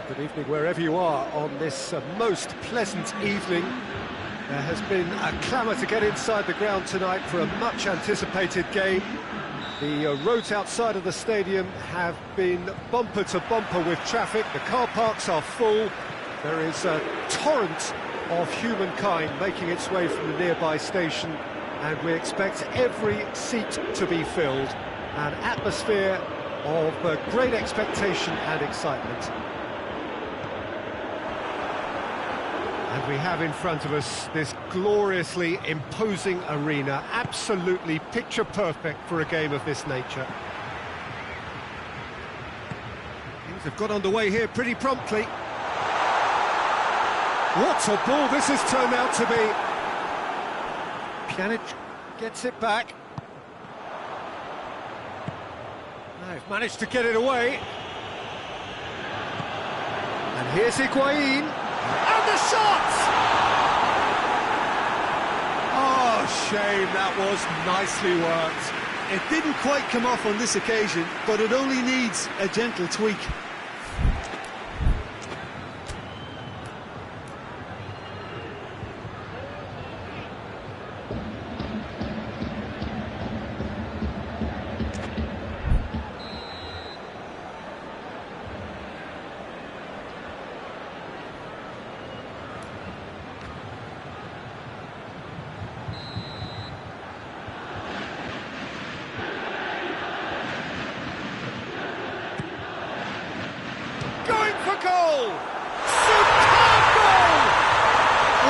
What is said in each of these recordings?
Good evening wherever you are on this most pleasant evening. There has been a clamour to get inside the ground tonight for a much anticipated game. The roads outside of the stadium have been bumper to bumper with traffic. The car parks are full. There is a torrent of humankind making its way from the nearby station, and we expect every seat to be filled. An atmosphere of great expectation and excitement. And we have in front of us this gloriously imposing arena, absolutely picture perfect for a game of this nature. Things have got underway here pretty promptly. What a ball this has turned out to be. Pjanic gets it back. They've managed to get it away. And here's Higuain. And the shot! Oh, shame, that was nicely worked. It didn't quite come off on this occasion, but it only needs a gentle tweak. Goal! Superb goal!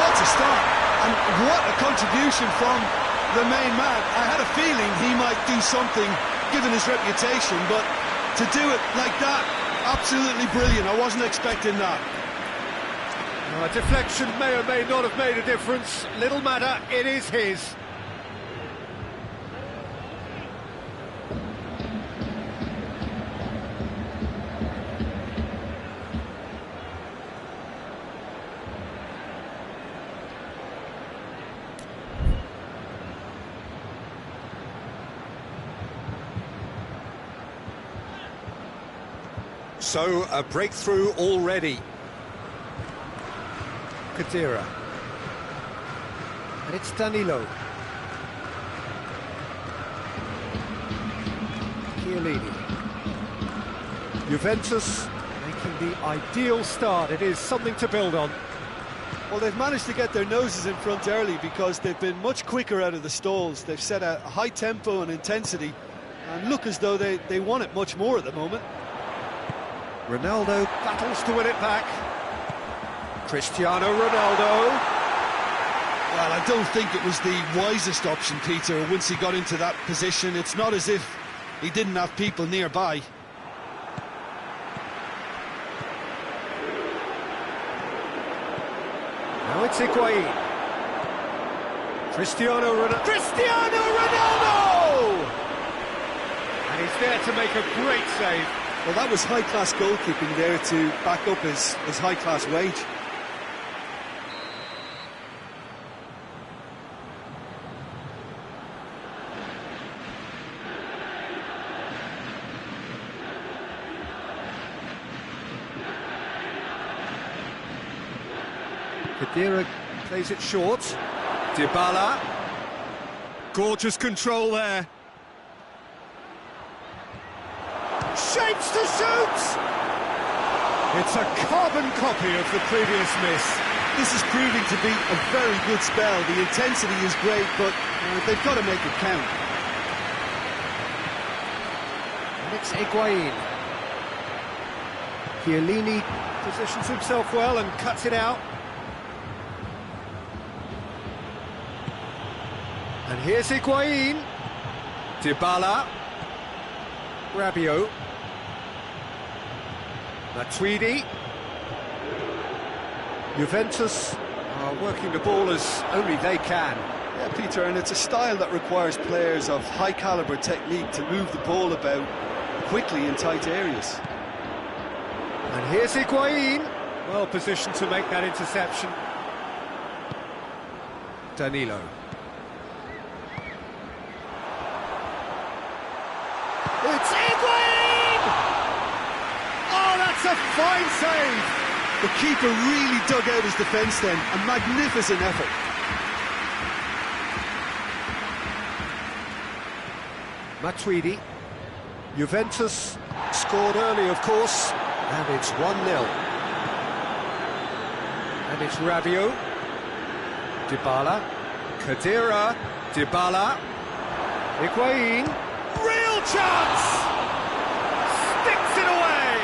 What a start, and what a contribution from the main man. I had a feeling he might do something, given his reputation, but to do it like that, absolutely brilliant. I wasn't expecting that. Deflection may or may not have made a difference. Little matter, it is his. So, a breakthrough already. Khedira. And it's Danilo. Chiellini. Juventus making the ideal start. It is something to build on. Well, they've managed to get their noses in front early because they've been much quicker out of the stalls. They've set a high tempo and intensity and look as though they want it much more at the moment. Ronaldo battles to win it back. Cristiano Ronaldo. Well, I don't think it was the wisest option, Peter, once he got into that position. It's not as if he didn't have people nearby. Now it's Higuain. Cristiano Ronaldo! And he's there to make a great save. Well, that was high-class goalkeeping there to back up his high-class wage. Khedira plays it short. Dybala. Gorgeous control there. Shapes to shoot! It's a carbon copy of the previous miss. This is proving to be a very good spell. The intensity is great, but they've got to make it count. And it's Higuain. Chiellini positions himself well and cuts it out. And here's Higuain. Dybala. Rabiot. Matuidi. Juventus are working the ball as only they can. Yeah, Peter, and it's a style that requires players of high-caliber technique to move the ball about quickly in tight areas. And here's Higuain. Well positioned to make that interception. Danilo. It's Higuain! Oh, that's a fine save! The keeper really dug out his defence then, a magnificent effort. Matuidi. Juventus scored early, of course, and it's 1-0. And it's Rabiot. Dybala. Khedira. Dybala. Higuain. Real chance! Sticks it away!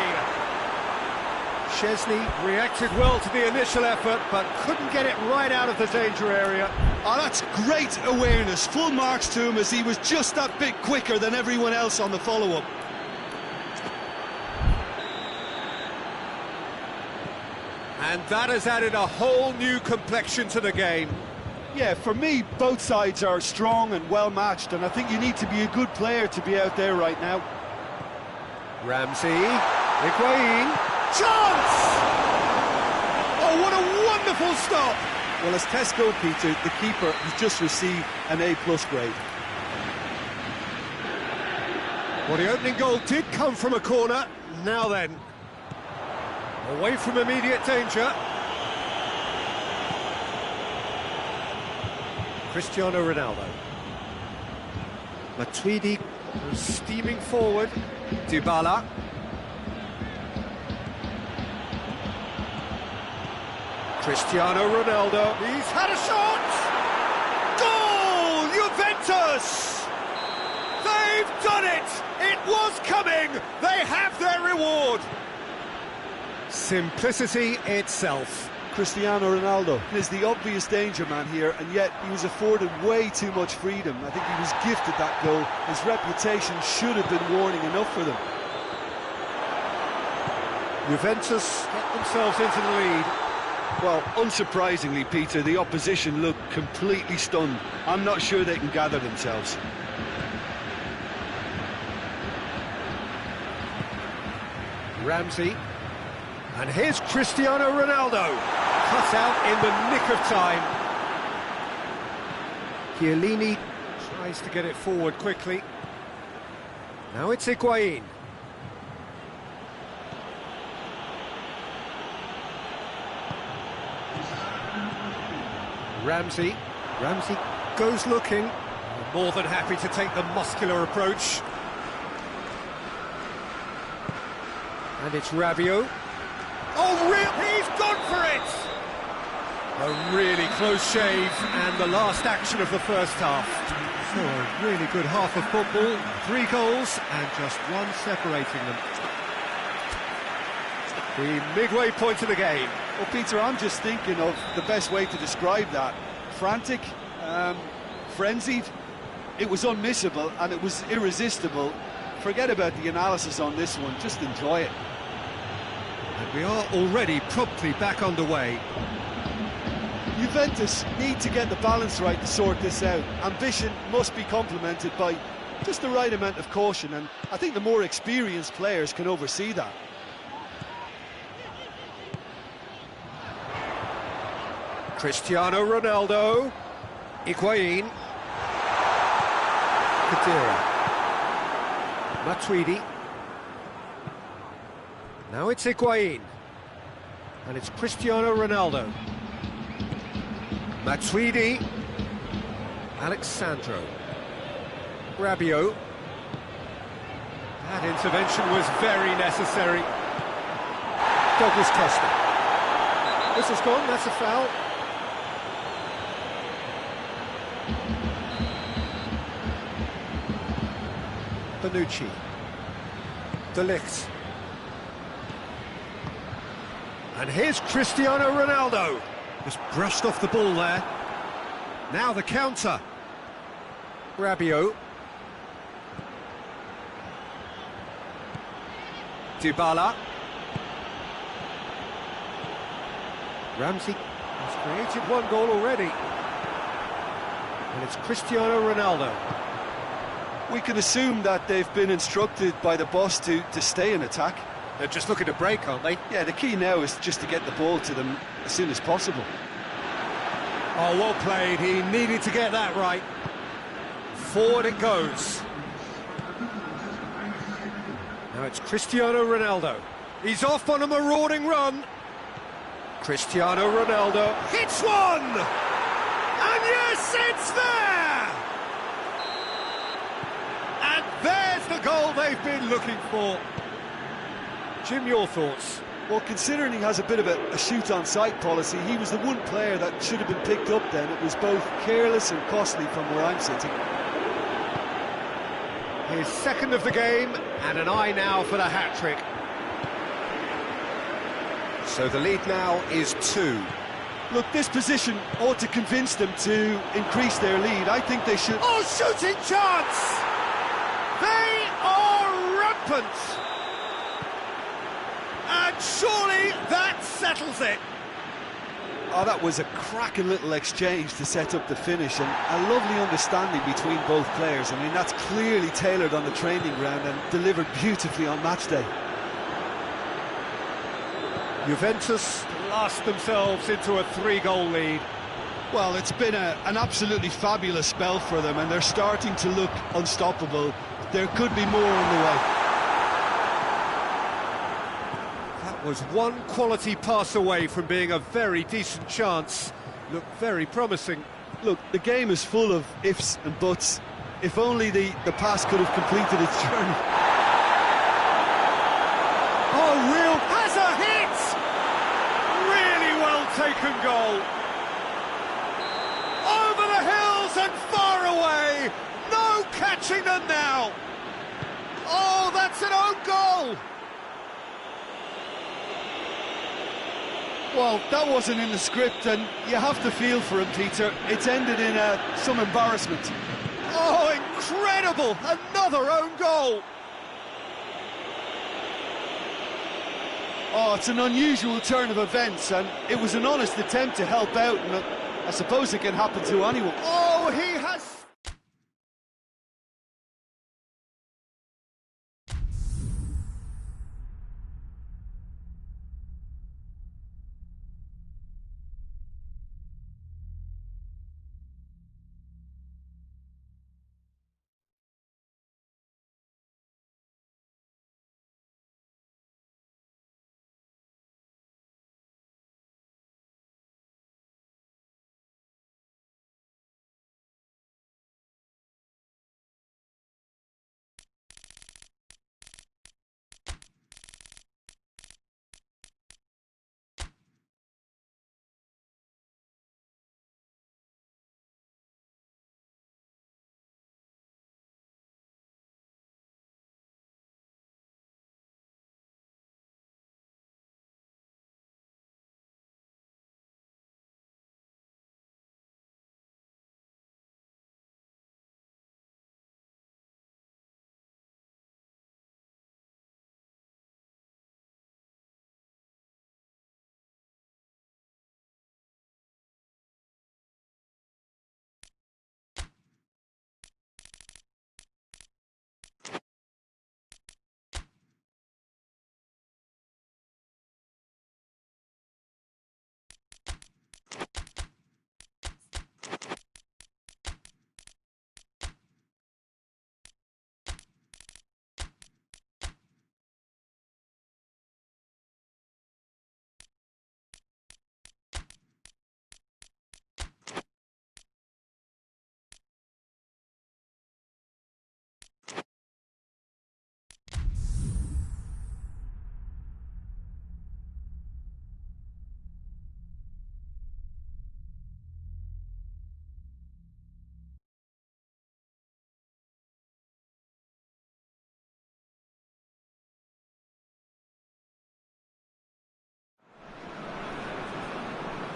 Szczesny reacted well to the initial effort, but couldn't get it right out of the danger area. Oh, that's great awareness. Full marks to him as he was just that bit quicker than everyone else on the follow-up. And that has added a whole new complexion to the game. Yeah, for me, both sides are strong and well-matched, and I think you need to be a good player to be out there right now. Ramsey, Higuain, chance! Oh, what a wonderful stop! Well, as tests go, Peter, the keeper has just received an A+ grade. Well, the opening goal did come from a corner. Now then, away from immediate danger. Cristiano Ronaldo. Matuidi steaming forward. Dybala. Cristiano Ronaldo. He's had a shot! Goal! Juventus! They've done it! It was coming! They have their reward! Simplicity itself. Cristiano Ronaldo is the obvious danger man here, and yet he was afforded way too much freedom. I think he was gifted that goal. His reputation should have been warning enough for them. Juventus get themselves into the lead. Well, unsurprisingly, Peter, the opposition look completely stunned. I'm not sure they can gather themselves. Ramsey. And here's Cristiano Ronaldo. Cut out in the nick of time. Chiellini tries to get it forward quickly. Now it's Higuain. Ramsey goes looking. More than happy to take the muscular approach. And it's Rabiot. Oh, he's gone for it! A really close shave, and the last action of the first half. So a really good half of football, 3 goals, and just one separating them. The midway point of the game. Well, Peter, I'm just thinking of the best way to describe that. Frantic, frenzied. It was unmissable, and it was irresistible. Forget about the analysis on this one, just enjoy it. And we are already promptly back underway. Juventus need to get the balance right to sort this out. Ambition must be complemented by just the right amount of caution, and I think the more experienced players can oversee that. Cristiano Ronaldo. Higuain. Khedira. Matuidi. Now it's Higuain. And it's Cristiano Ronaldo. Matuidi. Alexandro. Rabiot. That intervention was very necessary. Douglas Costa. This has gone, that's a foul. Bonucci. De Ligt. And here's Cristiano Ronaldo. Just brushed off the ball there. Now the counter. Rabiot. Dybala. Ramsey has created 1 goal already. And it's Cristiano Ronaldo. We can assume that they've been instructed by the boss to stay in attack. They're just looking to break, aren't they? Yeah, the key now is just to get the ball to them as soon as possible. Oh, well played. He needed to get that right. Forward it goes. Now it's Cristiano Ronaldo. He's off on a marauding run. Cristiano Ronaldo hits one! And yes, it's there! And there's the goal they've been looking for. Jim, your thoughts? Well, considering he has a bit of a shoot-on-sight policy, he was the one player that should have been picked up then. It was both careless and costly from where I'm sitting. His second of the game, and an eye now for the hat-trick. So the lead now is 2. Look, this position ought to convince them to increase their lead. I think they should... Oh, shooting chance! They are rampant! And surely that settles it. Oh, that was a cracking little exchange to set up the finish, and a lovely understanding between both players. I mean, that's clearly tailored on the training ground and delivered beautifully on match day. Juventus blast themselves into a 3-goal lead. Well, it's been an absolutely fabulous spell for them, and they're starting to look unstoppable. There could be more on the way. That was one quality pass away from being a very decent chance. Looked very promising. Look, the game is full of ifs and buts. If only the pass could have completed its journey. Oh, real has a hit! Really well taken goal. Over the hills and far away. No catching them now. Oh, that's an own goal. Well, that wasn't in the script, and you have to feel for him, Peter. It's ended in some embarrassment. Oh, incredible! Another own goal. Oh, it's an unusual turn of events, and it was an honest attempt to help out, and I suppose it can happen to anyone. Oh, he has...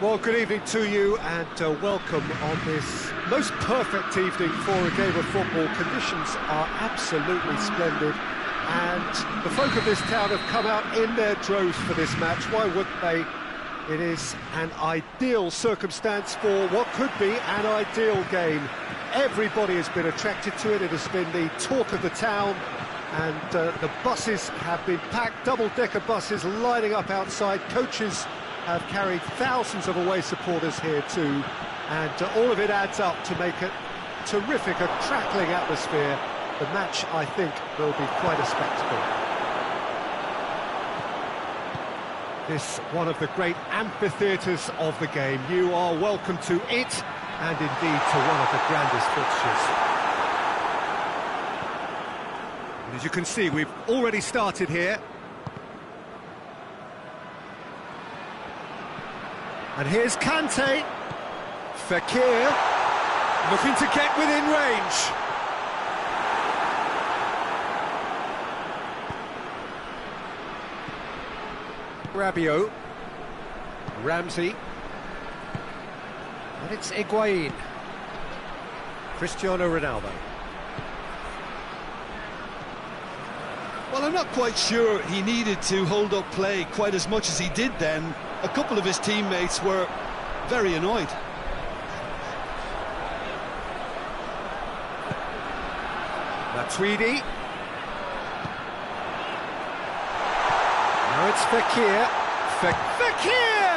Well, good evening to you, and welcome on this most perfect evening for a game of football. Conditions are absolutely splendid, and the folk of this town have come out in their droves for this match. Why wouldn't they? It is an ideal circumstance for what could be an ideal game. Everybody has been attracted to it. It has been the talk of the town, and the buses have been packed, double-decker buses lining up outside. Coaches have carried thousands of away supporters here too, and all of it adds up to make it terrific, a crackling atmosphere. The match, I think, will be quite a spectacle. This one of the great amphitheatres of the game. You are welcome to it, and indeed to one of the grandest fixtures. And as you can see, we've already started here. And here's Kante. Fekir, looking to get within range. Rabiot. Ramsey. And it's Higuain. Cristiano Ronaldo. Well, I'm not quite sure he needed to hold up play quite as much as he did then. A couple of his teammates were very annoyed. Matuidi. Now it's Fekir. Fekir!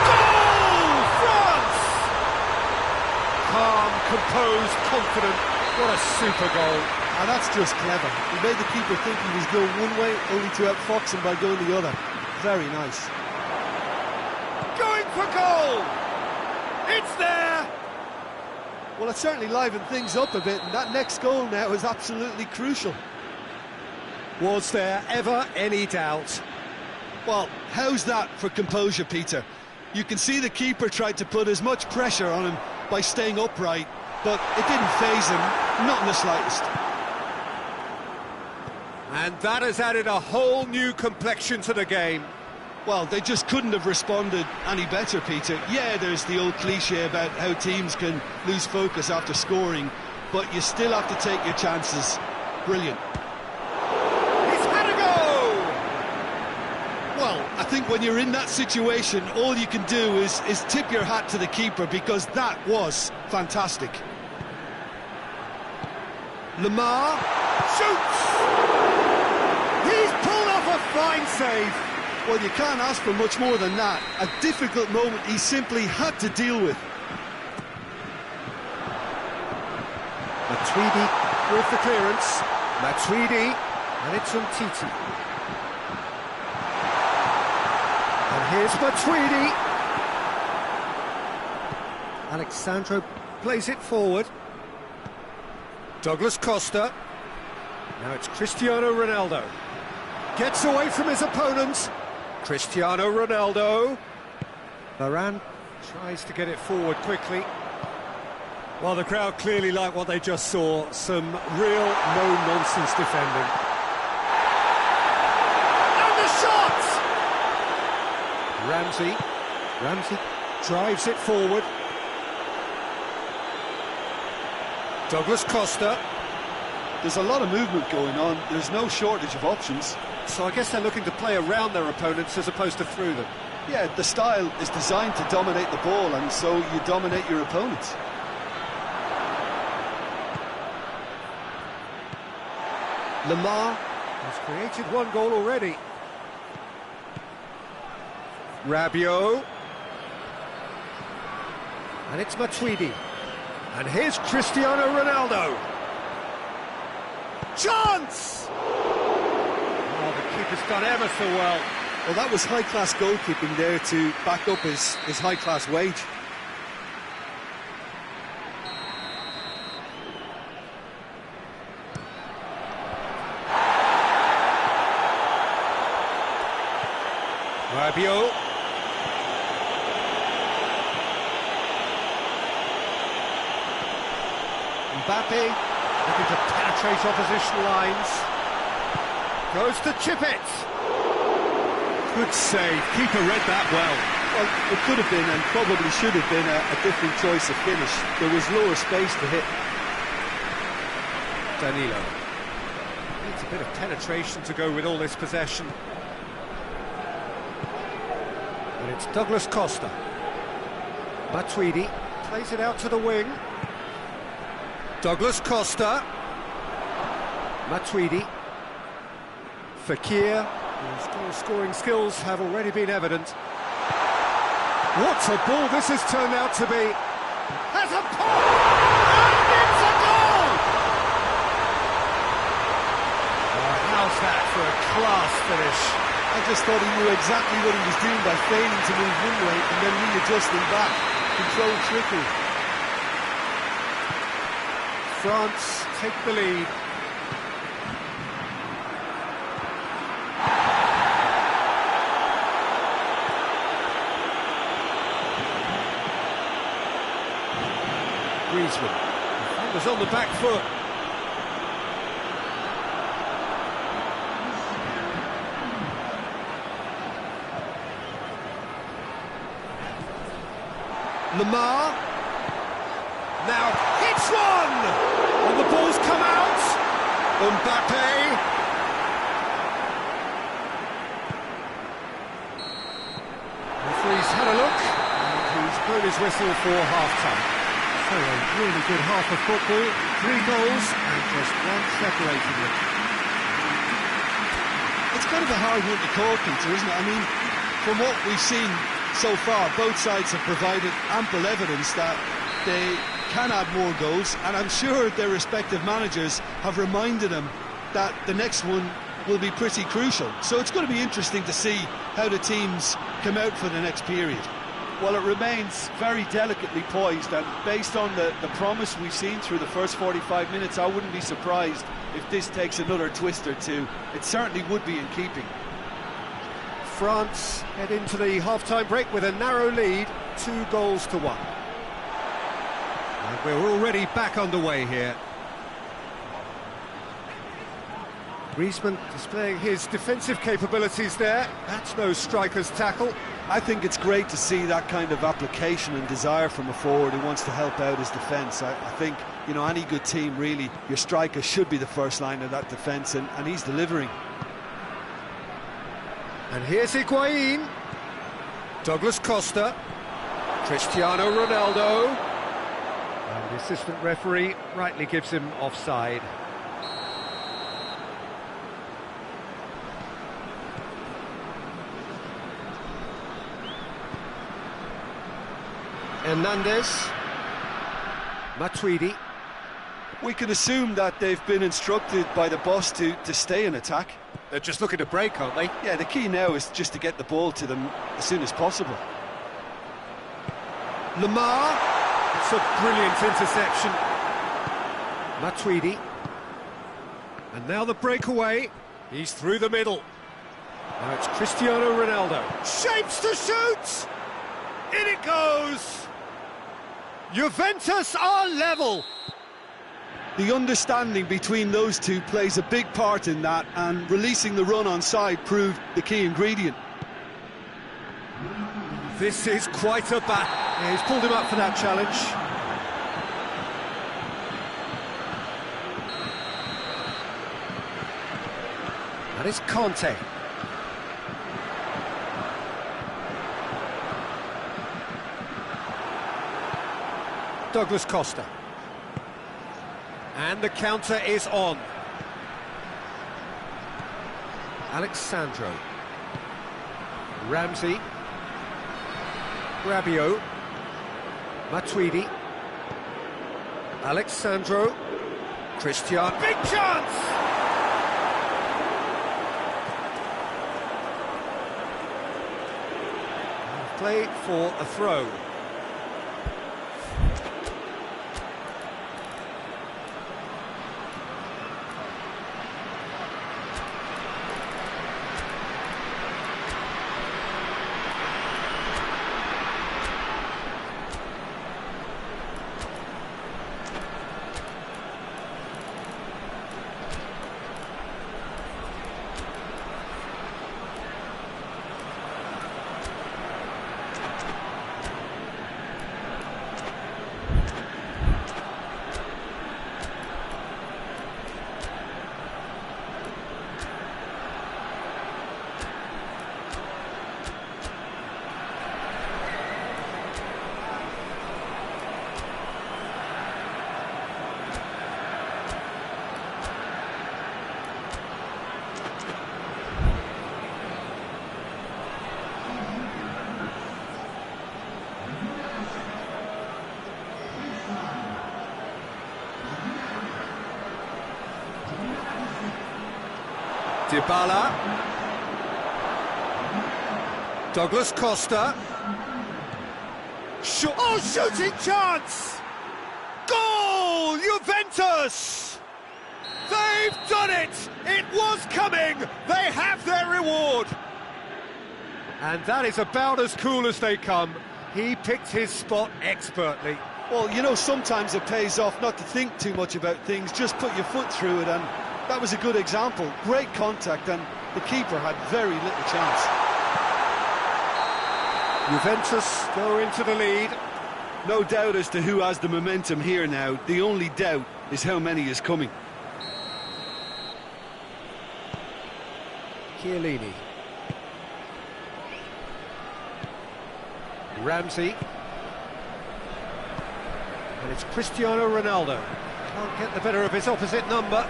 Goal! France! Calm, composed, confident. What a super goal. And that's just clever. He made the keeper think he was going one way, only to outfox him by going the other. Very nice. Going for goal! It's there! Well, it certainly livened things up a bit, and that next goal now is absolutely crucial. Was there ever any doubt? Well, how's that for composure, Peter? You can see the keeper tried to put as much pressure on him by staying upright, but it didn't faze him, not in the slightest. And that has added a whole new complexion to the game. Well, they just couldn't have responded any better, Peter. Yeah, there's the old cliche about how teams can lose focus after scoring, but you still have to take your chances. Brilliant. He's had a go! Well, I think when you're in that situation, all you can do is tip your hat to the keeper, because that was fantastic. Lamar shoots! He's pulled off a fine save. Well, you can't ask for much more than that. A difficult moment he simply had to deal with. Matuidi with the clearance. Matuidi, and it's Umtiti. And here's Matuidi. Alexandro plays it forward. Douglas Costa. Now it's Cristiano Ronaldo. Gets away from his opponents. Cristiano Ronaldo. Varane tries to get it forward quickly. Well, the crowd clearly like what they just saw. Some real no-nonsense defending. And the shot! Ramsey drives it forward. Douglas Costa. There's a lot of movement going on. There's no shortage of options. So I guess they're looking to play around their opponents as opposed to through them. Yeah, the style is designed to dominate the ball, and so you dominate your opponents. Lamar has created one goal already. Rabiot. And it's Matuidi. And here's Cristiano Ronaldo. Chance! Oh, the keeper's done ever so well. Well, that was high-class goalkeeping there to back up his high-class wage. Rabiot. Mbappe looking to penetrate opposition lines. Goes to chip it. Good save. Keeper read that well. Well, it could have been and probably should have been a different choice of finish. There was lower space to hit. Danilo. Needs a bit of penetration to go with all this possession. And it's Douglas Costa. Matuidi plays it out to the wing. Douglas Costa. Matuidi. Fekir, whose goal-scoring skills have already been evident. What a ball this has turned out to be. Has a pop! And it's a goal! Oh, how's that for a class finish. I just thought he knew exactly what he was doing by failing to move one way and then readjusting back. Controlled trickery. France take the lead. Griezmann. Defenders on the back foot. Lamar. Now hits one! And the ball's come out. Mbappe. Referee's had a look, and he's blown his whistle for half-time. So a really good half of football, 3 goals and just one separating them. It's kind of a hard one to call, Peter, isn't it? I mean, from what we've seen so far, both sides have provided ample evidence that they can add more goals, and I'm sure their respective managers have reminded them that the next one will be pretty crucial. So it's going to be interesting to see how the teams come out for the next period. Well, it remains very delicately poised, and based on the promise we've seen through the first 45 minutes, I wouldn't be surprised if this takes another twist or two. It certainly would be in keeping. France head into the half-time break with a narrow lead, 2 goals to 1. And we're already back underway here. Griezmann displaying his defensive capabilities there. That's no striker's tackle. I think it's great to see that kind of application and desire from a forward who wants to help out his defence. I think, you know, any good team, really, your striker should be the first line of that defence, and he's delivering. And here's Higuain. Douglas Costa. Cristiano Ronaldo. And the assistant referee rightly gives him offside. Hernandez. Matuidi. We can assume that they've been instructed by the boss to stay in attack. They're just looking to break, aren't they? Yeah, the key now is just to get the ball to them as soon as possible. Lamar. It's a brilliant interception. Matuidi. And now the breakaway. He's through the middle. Now it's Cristiano Ronaldo. Shapes to shoot! In it goes! Juventus are level! The understanding between those two plays a big part in that, and releasing the run on side proved the key ingredient. This is quite a bat. Yeah, he's pulled him up for that challenge. That is Conte. Douglas Costa. And the counter is on. Alexandro. Ramsey. Rabiot. Matuidi. Alexandro. Cristiano. Big chance! Play for a throw. Dybala. Douglas Costa. Oh, shooting chance! Goal! Juventus! They've done it! It was coming! They have their reward! And that is about as cool as they come. He picked his spot expertly. Well, you know, sometimes it pays off not to think too much about things, just put your foot through it, and that was a good example. Great contact, and the keeper had very little chance. Juventus go into the lead. No doubt as to who has the momentum here now. The only doubt is how many is coming. Chiellini. Ramsey. And it's Cristiano Ronaldo. Can't get the better of his opposite number.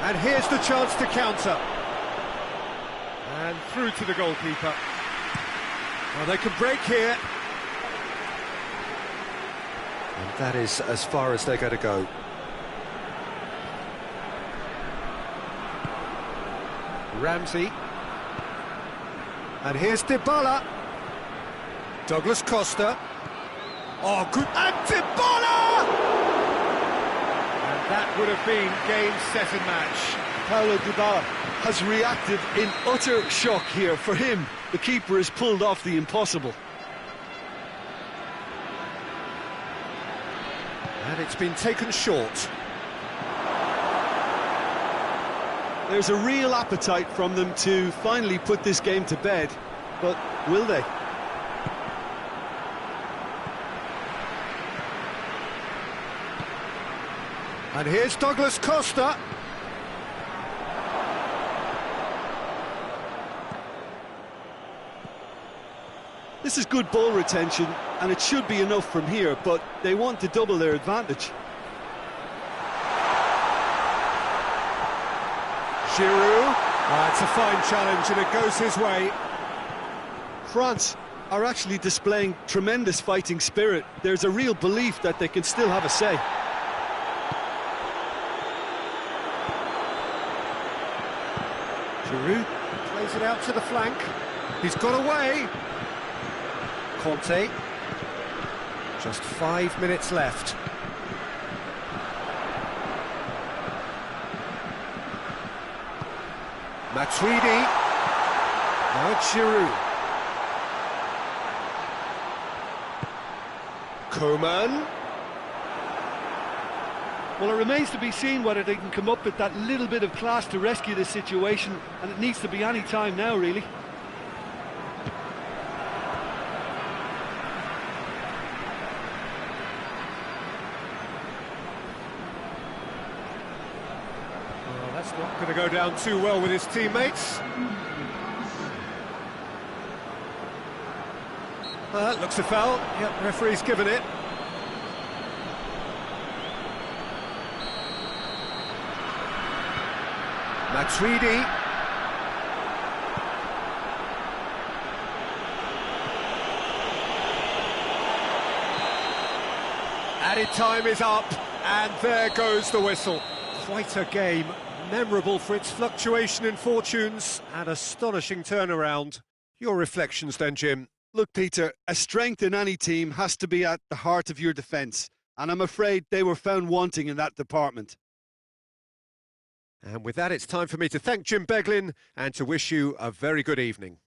And here's the chance to counter. And through to the goalkeeper. Well, they can break here. And that is as far as they're going to go. Ramsey. And here's Dybala. Douglas Costa. Oh, good. And Dybala! And that would have been game, set and match. Paulo Dybala has reacted in utter shock here. For him, the keeper has pulled off the impossible. And it's been taken short. There's a real appetite from them to finally put this game to bed, but will they? And here's Douglas Costa. This is good ball retention, and it should be enough from here, but they want to double their advantage. Giroud. It's a fine challenge, and it goes his way. France are actually displaying tremendous fighting spirit. There's a real belief that they can still have a say. Giroud plays it out to the flank. He's got away. Conte. Just 5 minutes left. Matuidi. Now it's Giroud. Coman. Well, it remains to be seen whether they can come up with that little bit of class to rescue this situation, and it needs to be any time now, really. Well, that's not going to go down too well with his teammates. That looks a foul. Yep, referee's given it. Matuidi. Added time is up, and there goes the whistle. Quite a game, memorable for its fluctuation in fortunes and astonishing turnaround. Your reflections then, Jim? Look, Peter, a strength in any team has to be at the heart of your defence, and I'm afraid they were found wanting in that department. And with that, it's time for me to thank Jim Beglin and to wish you a very good evening.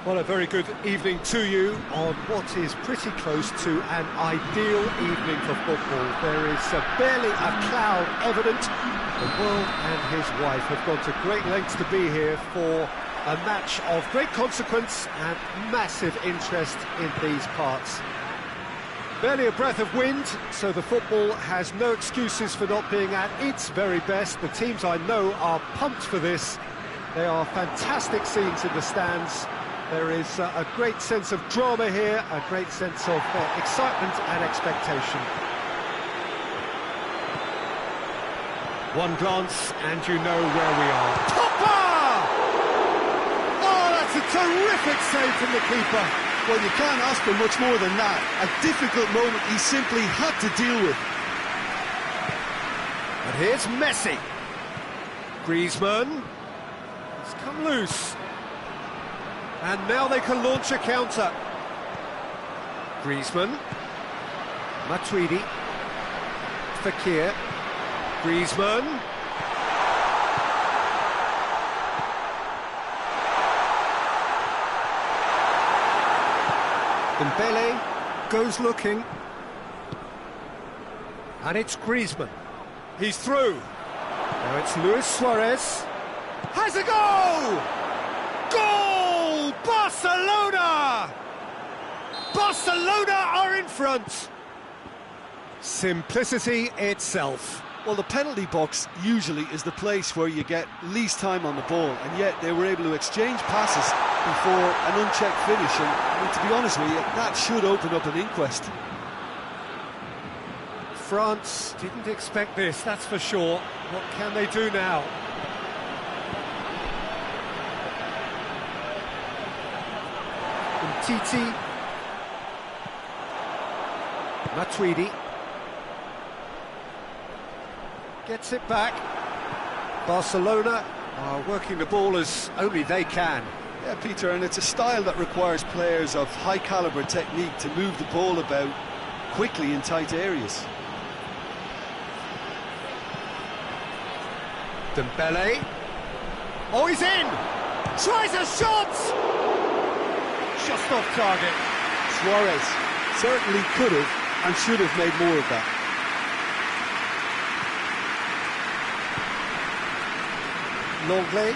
Well, a very good evening to you on what is pretty close to an ideal evening for football. There is barely a cloud evident. The world and his wife have gone to great lengths to be here for a match of great consequence and massive interest in these parts. Barely a breath of wind, so the football has no excuses for not being at its very best. The teams I know are pumped for this. They are fantastic scenes in the stands. There is a great sense of drama here, a great sense of excitement and expectation. One glance and you know where we are. Topper! Oh, that's a terrific save from the keeper. Well, you can't ask for much more than that. A difficult moment he simply had to deal with. And here's Messi. Griezmann. It's come loose. And now they can launch a counter. Griezmann. Matuidi. Fekir. Griezmann. Dembele goes looking. And it's Griezmann. He's through. Now it's Luis Suarez. Has a goal! Goal! Barcelona! Barcelona are in front. Simplicity itself. Well, the penalty box usually is the place where you get least time on the ball, and yet they were able to exchange passes before an unchecked finish, and I mean, to be honest with you, that should open up an inquest. France didn't expect this, that's for sure. What can they do now? Titi. Matuidi. Gets it back. Barcelona are working the ball as only they can. Yeah, Peter, and it's a style that requires players of high calibre technique to move the ball about quickly in tight areas. Dembele. Oh, he's in! Tries a shot! Just off target. Suarez certainly could have and should have made more of that. Longley.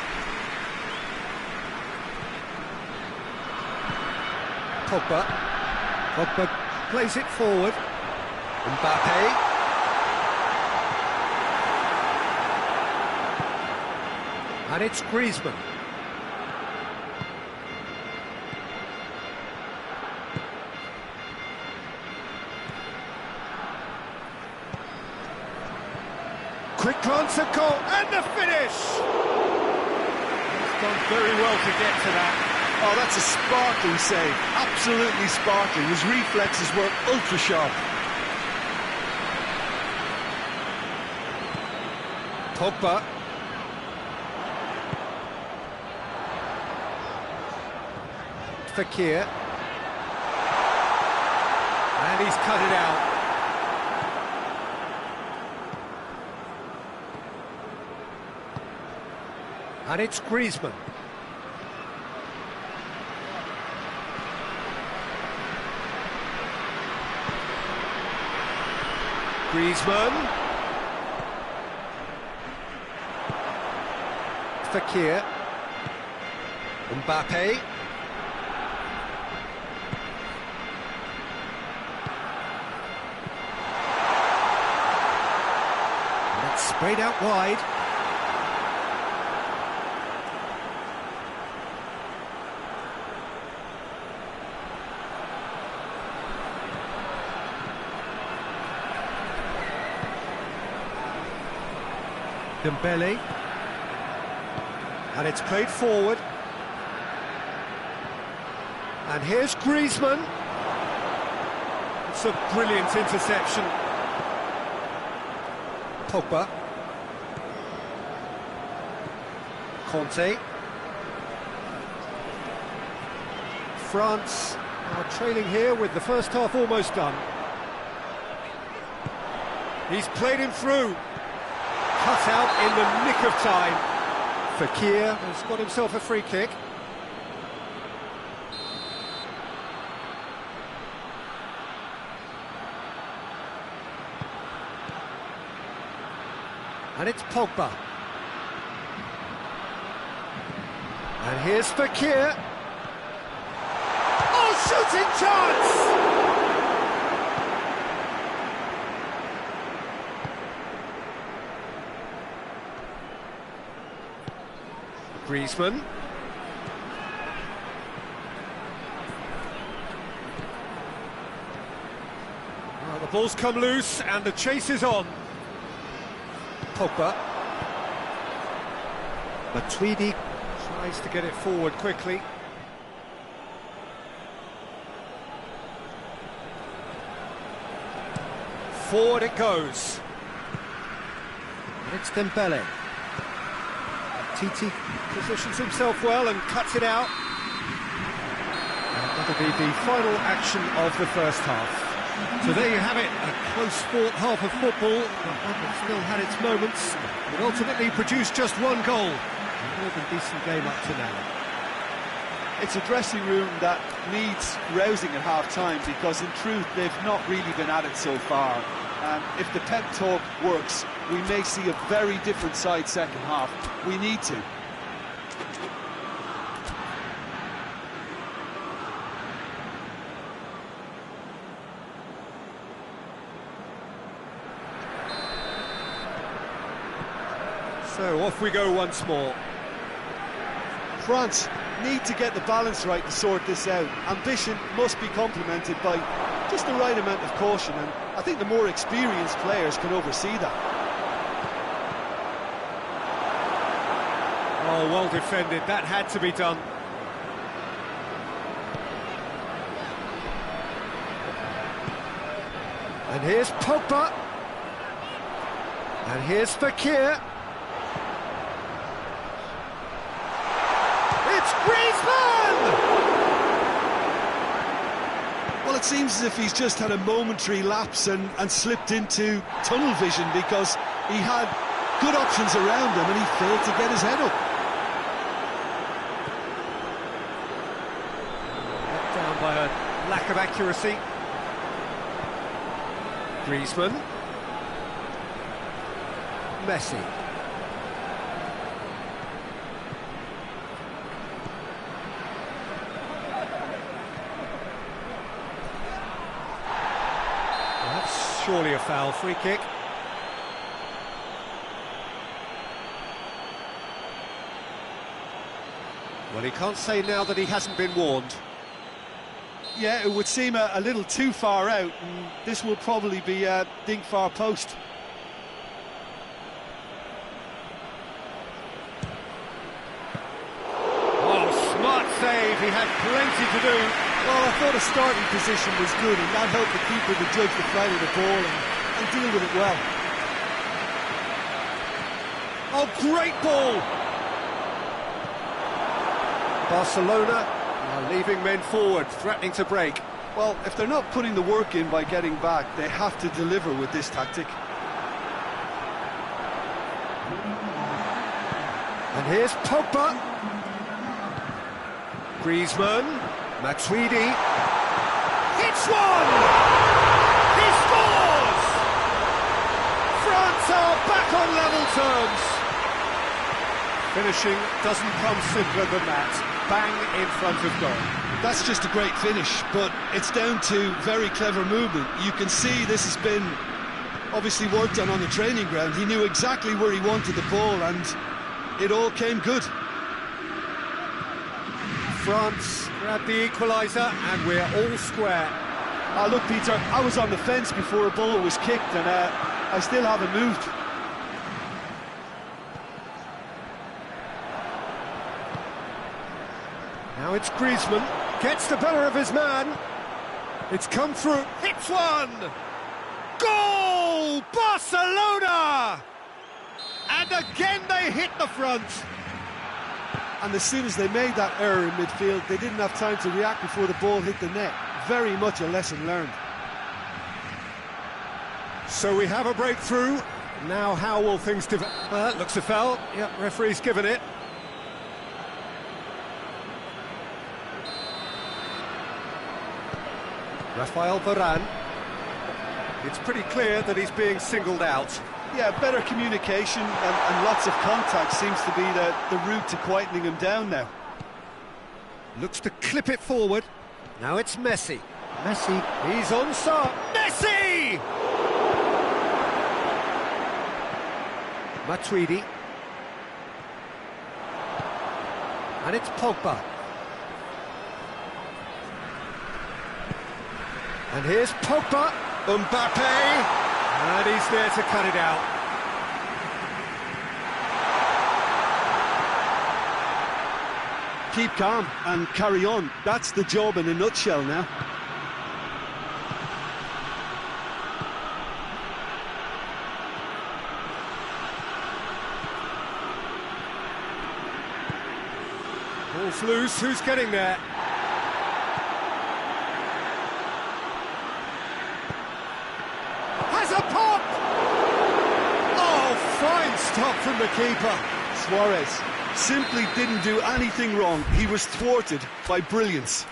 Pogba plays it forward. Mbappe. And it's Griezmann. Quick glance at goal, and the finish! He's done very well to get to that. Oh, that's a sparkling save, absolutely sparkling. His reflexes were ultra sharp. Pogba. Fekir. And he's cut it out. And it's Griezmann. Griezmann. Fekir. Mbappe. And it's sprayed out wide. Dembele, and it's played forward, and here's Griezmann. It's a brilliant interception. Pogba, Conte. France are trailing here with the first half almost done. He's played him through. Cut out in the nick of time. Fekir has got himself a free kick. And it's Pogba. And here's Fekir. Oh, shooting chance! Griezmann. Well, the ball's come loose and the chase is on. Pogba. Matuidi tries to get it forward quickly. Forward it goes. And it's Dembele. Titi positions himself well and cuts it out. And that'll be the final action of the first half. So there you have it, a close-fought half of football. But still had its moments. It ultimately produced just one goal. A more than decent game up to now. It's a dressing room that needs rousing at half-time, because in truth they've not really been at it so far. If the pep talk works, we may see a very different side second half. We need to. So off we go once more. France need to get the balance right to sort this out. Ambition must be complemented by just the right amount of caution, and I think the more experienced players can oversee that. Oh, well defended, that had to be done. And here's Pogba. And here's Fekir. It's Griezmann! Well, it seems as if he's just had a momentary lapse and slipped into tunnel vision, because he had good options around him and he failed to get his head up. Let down by a lack of accuracy. Griezmann. Messi. That's surely a foul. Free kick. Well, he can't say now that he hasn't been warned. Yeah, it would seem a little too far out, and this will probably be a dink far post. Oh, smart save. He had plenty to do. Well, I thought a starting position was good, and that helped the keeper to judge the flight of the ball and deal with it well. Oh, great ball! Barcelona are leaving men forward, threatening to break. Well, if they're not putting the work in by getting back, they have to deliver with this tactic. And here's Pogba. Griezmann. Matuidi. Hits one! He scores! France are back on level terms. Finishing doesn't come simpler than that. Bang in front of goal. That's just a great finish, but it's down to very clever movement. You can see this has been obviously worked on the training ground. He knew exactly where he wanted the ball, and it all came good. France grab the equaliser, and we're all square. Look, Peter, I was on the fence before a ball was kicked, and I still haven't moved. Now it's Griezmann, gets the better of his man. It's come through, hits one! Goal! Barcelona! And again they hit the front. And as soon as they made that error in midfield, they didn't have time to react before the ball hit the net. Very much a lesson learned. So we have a breakthrough. Now how will things develop? Looks a foul. Yep, referee's given it. Rafael Varane. It's pretty clear that he's being singled out. Yeah, better communication and lots of contact seems to be the route to quietening him down now. Looks to clip it forward. Now it's Messi. Messi, he's onside. Messi! Matuidi. And it's Pogba. And here's Pogba. Mbappe. And he's there to cut it out. Keep calm and carry on. That's the job in a nutshell now. Ball's loose, who's getting there? Has a pop! Oh, fine stop from the keeper. Suarez simply didn't do anything wrong. He was thwarted by brilliance.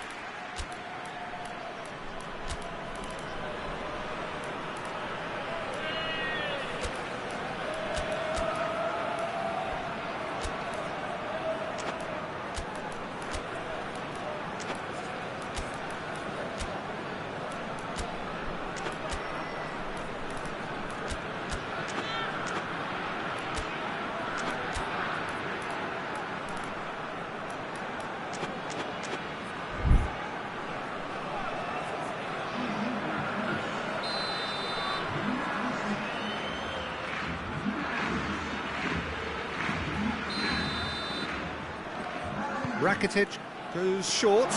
Rakitic goes short.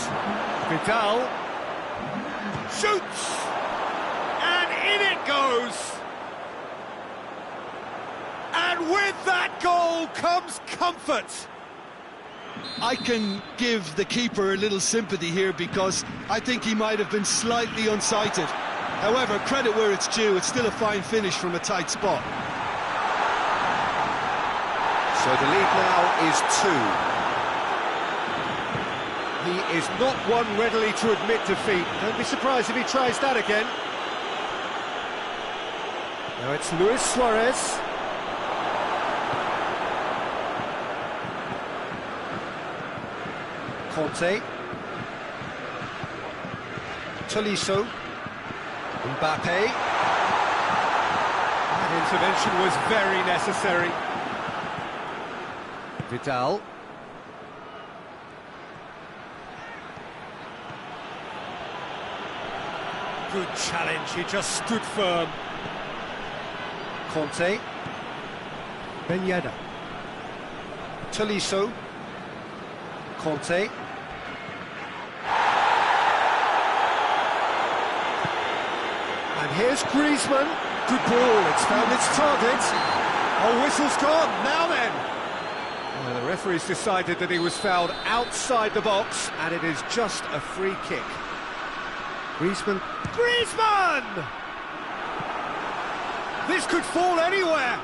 Vidal shoots! And in it goes! And with that goal comes comfort! I can give the keeper a little sympathy here because I think he might have been slightly unsighted. However, credit where it's due, it's still a fine finish from a tight spot. So the lead now is 2. He is not one readily to admit defeat. Don't be surprised if he tries that again. Now it's Luis Suarez. Conte. Tolisso. Mbappe. That intervention was very necessary. Vidal. Good challenge, he just stood firm. Conte. Ben Yedder. Tolisso. Conte. And here's Griezmann. Good ball, it's found its target. Oh, whistle's gone, now then. Well, the referee's decided that he was fouled outside the box, and it is just a free kick. Griezmann. Griezmann! This could fall anywhere.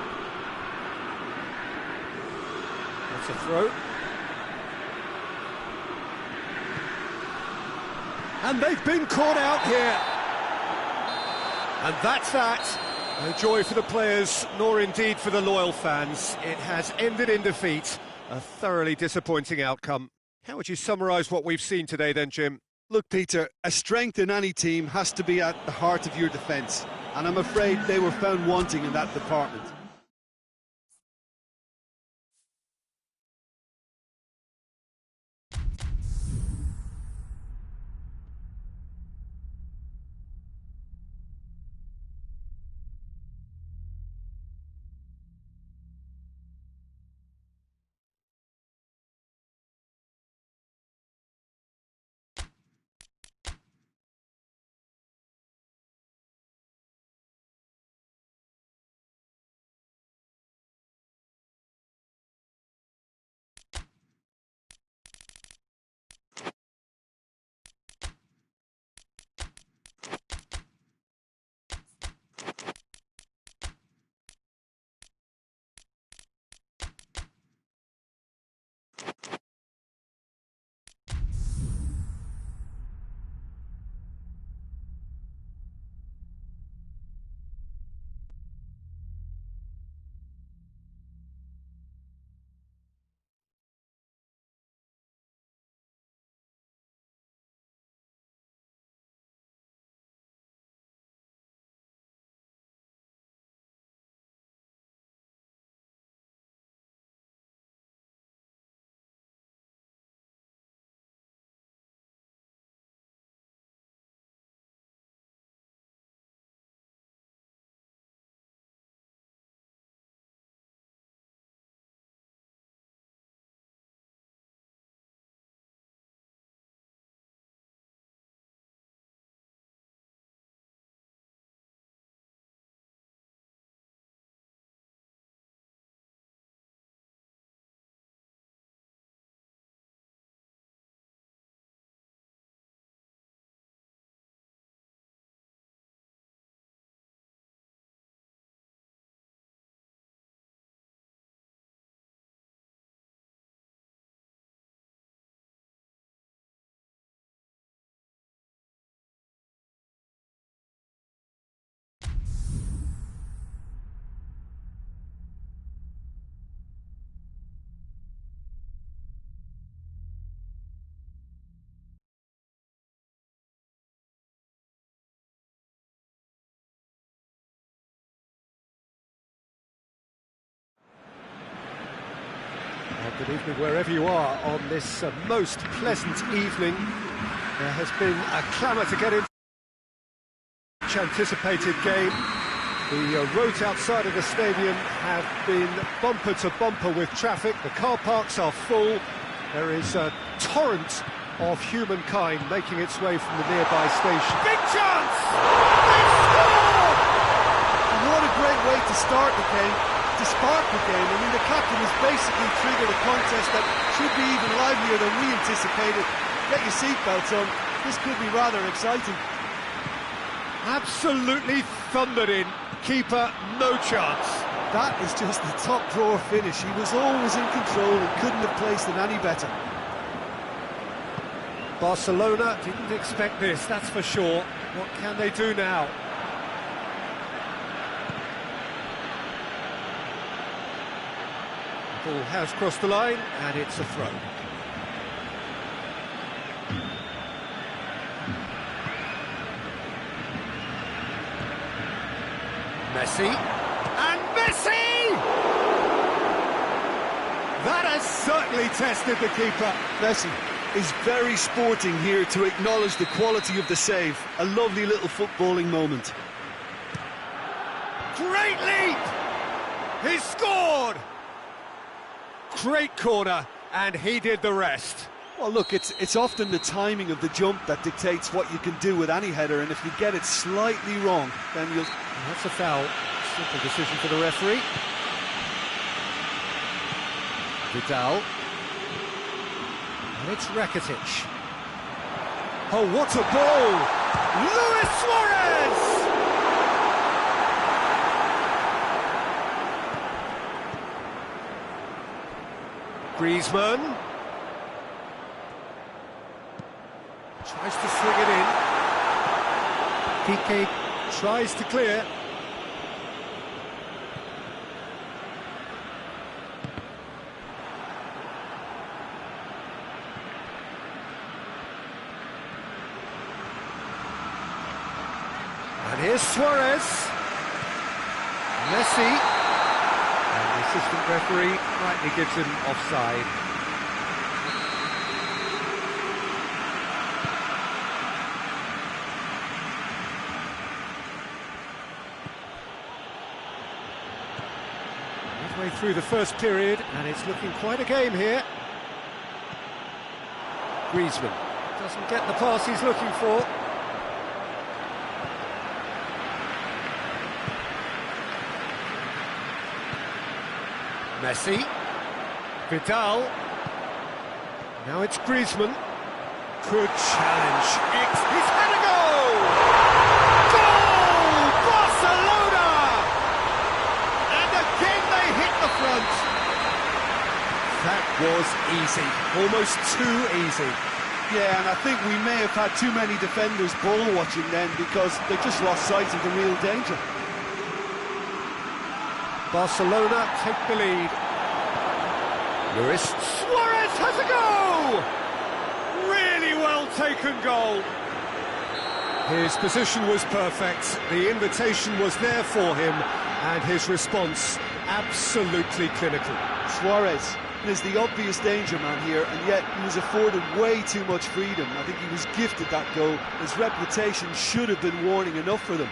That's a throw. And they've been caught out here. And that's that. No joy for the players, nor indeed for the loyal fans. It has ended in defeat. A thoroughly disappointing outcome. How would you summarise what we've seen today then, Jim? Look, Peter, a strength in any team has to be at the heart of your defence, and I'm afraid they were found wanting in that department. Good evening wherever you are on this most pleasant evening. There has been a clamour to get in. Much anticipated game. The roads outside of the stadium have been bumper to bumper with traffic. The car parks are full. There is a torrent of humankind making its way from the nearby station. Big chance! They scored! What a great way to start the game, to spark the game. I mean, the captain has basically triggered a contest that should be even livelier than we anticipated. Get your seatbelts on. This could be rather exciting. Absolutely thundered in. Keeper, no chance. That is just the top drawer finish. He was always in control and couldn't have placed it any better. Barcelona didn't expect this, that's for sure. What can they do now? The ball has crossed the line, and it's a throw. Messi, and Messi! That has certainly tested the keeper. Messi is very sporting here to acknowledge the quality of the save. A lovely little footballing moment. Great leap! He scored! Great corner, and he did the rest. Well, look, it's often the timing of the jump that dictates what you can do with any header, and if you get it slightly wrong, then you'll... That's a foul. Simple decision for the referee. Vidal. And it's Rakitic. Oh, what a ball! Luis Suarez! Griezmann. Tries to swing it in. Piqué tries to clear. And here's Suarez. Messi. And the assistant referee rightly gives him offside. Midway through the first period, and it's looking quite a game here. Griezmann doesn't get the pass he's looking for. Messi, Vidal, now it's Griezmann, could challenge, he's had a goal! Goal! Barcelona! And again they hit the front. That was easy, almost too easy. Yeah, and I think we may have had too many defenders ball watching then because they just lost sight of the real danger. Barcelona take the lead. Luis Suarez has a goal! Really well taken goal. His position was perfect, the invitation was there for him, and his response absolutely clinical. Suarez is the obvious danger man here, and yet he was afforded way too much freedom. I think he was gifted that goal. His reputation should have been warning enough for them.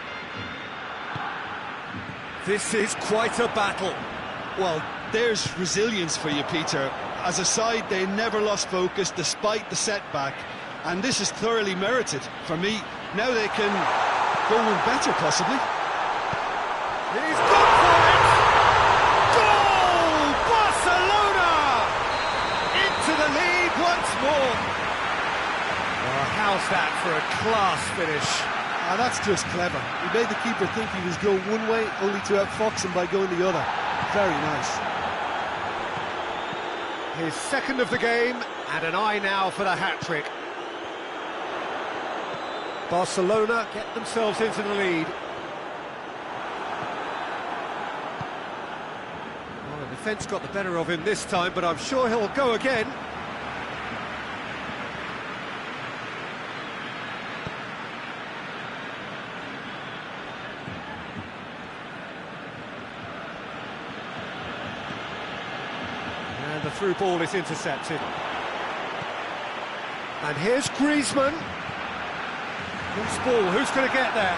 This is quite a battle. Well, there's resilience for you, Peter. As a side, they never lost focus despite the setback, and this is thoroughly merited. For me, now they can go on better, possibly. He's gone for it! Goal! Barcelona! Into the lead once more. Oh, how's that for a class finish? Ah, that's just clever. He made the keeper think he was going one way, only to outfox him by going the other. Very nice. His second of the game, and an eye now for the hat-trick. Barcelona get themselves into the lead. Well, the defence got the better of him this time, but I'm sure he'll go again. the through ball is intercepted. And here's Griezmann. Loose ball, who's going to get there?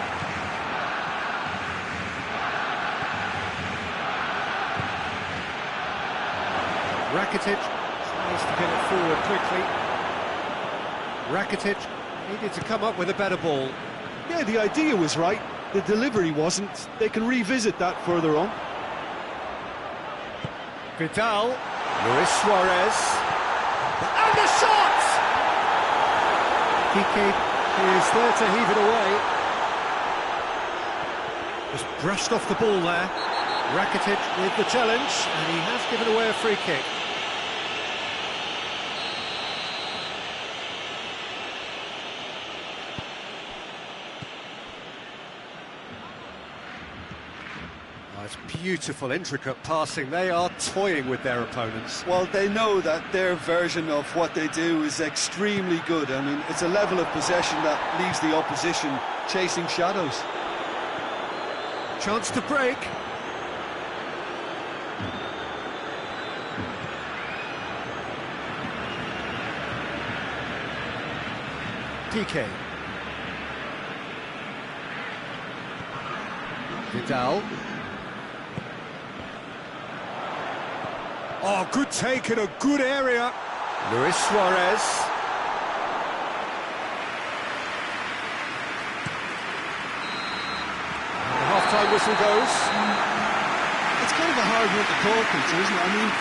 Rakitic tries to get it forward quickly. Rakitic needed to come up with a better ball. Yeah, the idea was right, the delivery wasn't. They can revisit that further on. Vidal, Luis Suarez, and the shot! Piqué is there to heave it away. Just brushed off the ball there. Rakitic with the challenge, and he has given away a free kick. It's beautiful, intricate passing. They are toying with their opponents. Well, they know that their version of what they do is extremely good. I mean, it's a level of possession that leaves the opposition chasing shadows. Chance to break. Piqué. Vidal. Oh, good take in a good area. Luis Suarez. And the half-time whistle goes. It's kind of a hard one to call, Peter, isn't it? I mean,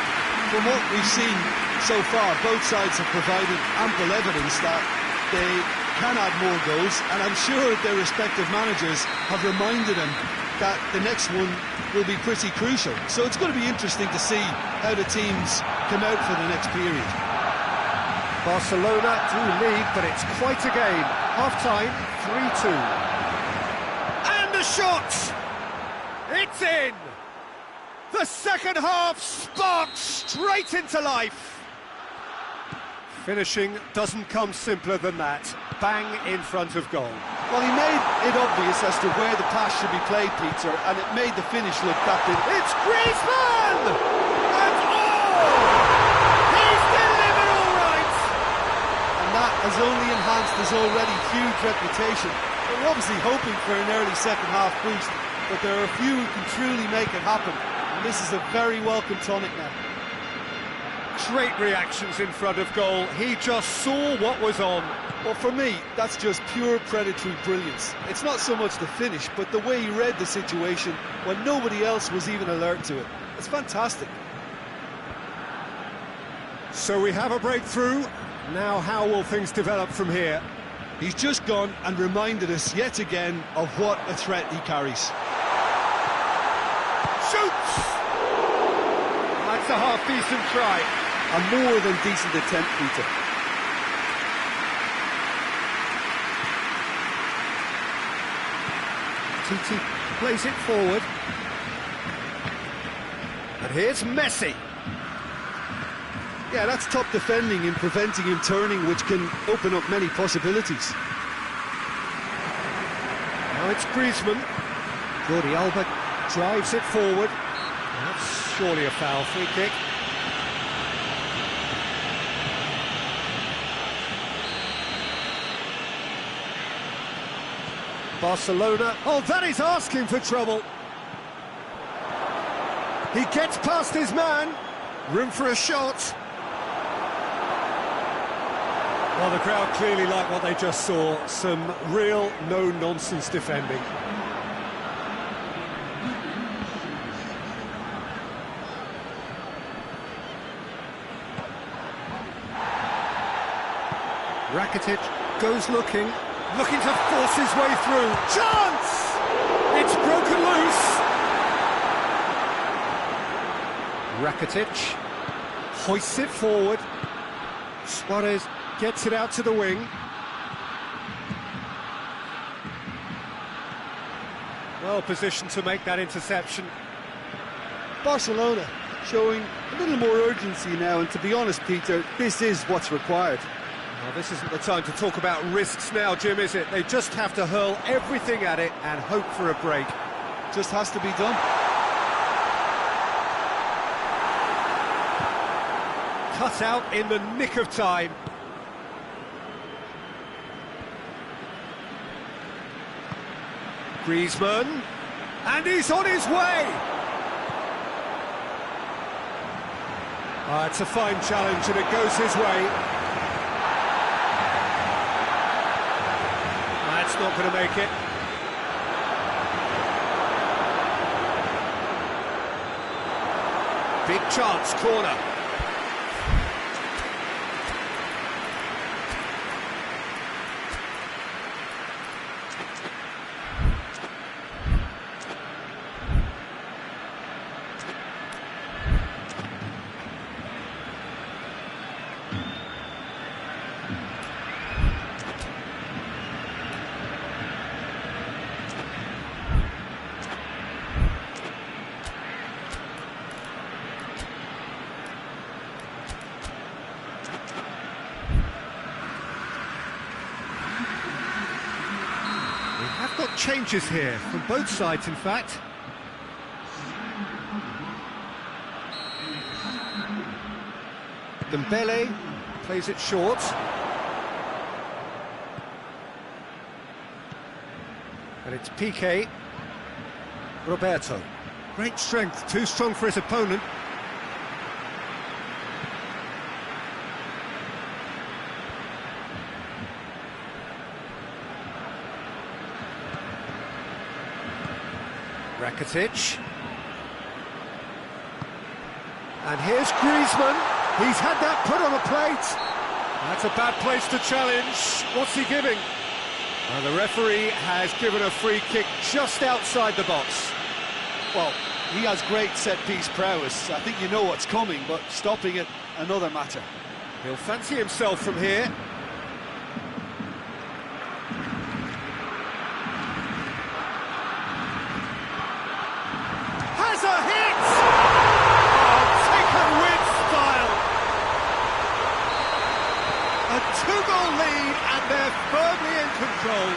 from what we've seen so far, both sides have provided ample evidence that they can add more goals, and I'm sure their respective managers have reminded them that the next one will be pretty crucial. So it's going to be interesting to see how the teams come out for the next period. Barcelona do lead, but it's quite a game. Half-time, 3-2. And the shot! It's in! The second half sparks straight into life. Finishing doesn't come simpler than that. Bang in front of goal. Well, he made it obvious as to where the pass should be played, Peter, and it made the finish look that bit. It's Griezmann! And he's delivered all right! And that has only enhanced his already huge reputation. They're obviously hoping for an early second-half boost, but there are a few who can truly make it happen. And this is a very welcome tonic now. Great reactions in front of goal. He just saw what was on. Well, for me, that's just pure predatory brilliance. It's not so much the finish, but the way he read the situation when nobody else was even alert to it. It's fantastic. So we have a breakthrough. Now how will things develop from here? He's just gone and reminded us yet again of what a threat he carries. Shoots! That's a half-decent try. A more than decent attempt, Peter. Titi plays it forward. And here's Messi. Yeah, that's top defending in preventing him turning, which can open up many possibilities. Now it's Griezmann. Jordi Alba drives it forward. That's surely a foul. Free kick. Barcelona. Oh, that is asking for trouble. He gets past his man. Room for a shot. Well, the crowd clearly like what they just saw. Some real no-nonsense defending. Rakitic goes looking to force his way through. Chance! It's broken loose. Rakitic hoists it forward. Suarez gets it out to the wing. Well positioned to make that interception. Barcelona showing a little more urgency now, and to be honest, Peter, this is what's required. Well, this isn't the time to talk about risks now, Jim, is it? They just have to hurl everything at it and hope for a break. Just has to be done. cut out in the nick of time. Griezmann, and he's on his way! It's a fine challenge and it goes his way. That's not going to make it. Big chance, corner. Got changes here from both sides, in fact. Dembele plays it short. And it's Piqué. Roberto. Great strength, too strong for his opponent. Rakitic. And here's Griezmann. He's had that put on a plate. That's a bad place to challenge. What's he giving? And the referee has given a free kick just outside the box. Well, he has great set-piece prowess. I think you know what's coming, but stopping it, another matter. He'll fancy himself from here. Has a hit! Oh, taken with style! A two-goal lead, and they're firmly in control.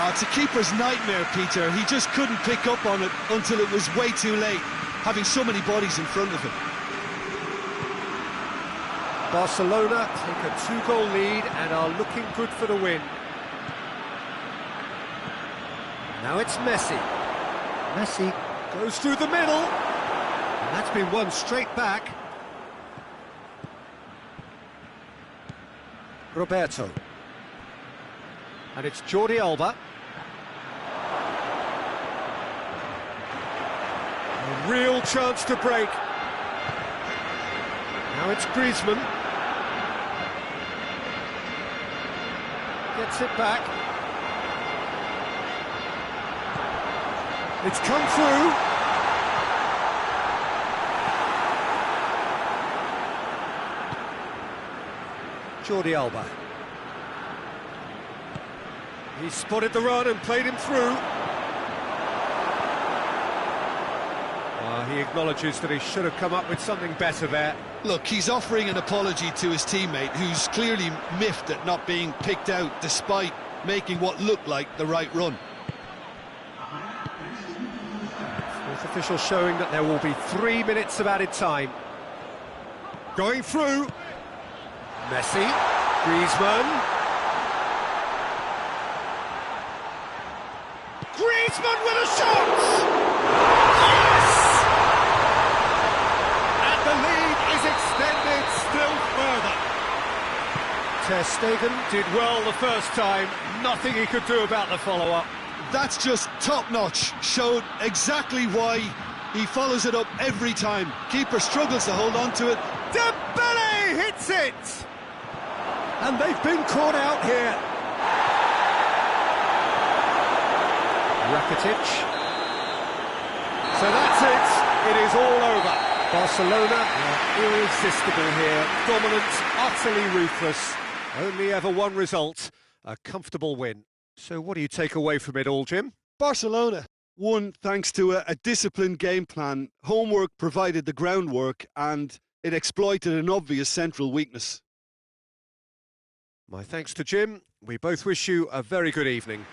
It's a keeper's nightmare, Peter. He just couldn't pick up on it until it was way too late, having so many bodies in front of him. Barcelona take a two-goal lead and are looking good for the win. Now it's Messi. Messi goes through the middle, and that's been won straight back. Roberto. And it's Jordi Alba. A real chance to break. Now it's Griezmann. Gets it back. It's come through. Jordi Alba. He spotted the run and played him through. He acknowledges that he should have come up with something better there. Look, he's offering an apology to his teammate, who's clearly miffed at not being picked out despite making what looked like the right run. Fourth official showing that there will be 3 minutes of added time. Going through. Messi. Griezmann. Griezmann with a shot! Yes! And the lead is extended still further. Ter Stegen did well the first time, nothing he could do about the follow-up. That's just top-notch, showed exactly why he follows it up every time. Keeper struggles to hold on to it. Dembele hits it! And they've been caught out here. Rakitic. So that's it. It is all over. Barcelona are irresistible here. Dominant, utterly ruthless. Only ever one result, a comfortable win. So what do you take away from it all, Jim? Barcelona won thanks to a disciplined game plan. Homework provided the groundwork and it exploited an obvious central weakness. My thanks to Jim. We both wish you a very good evening.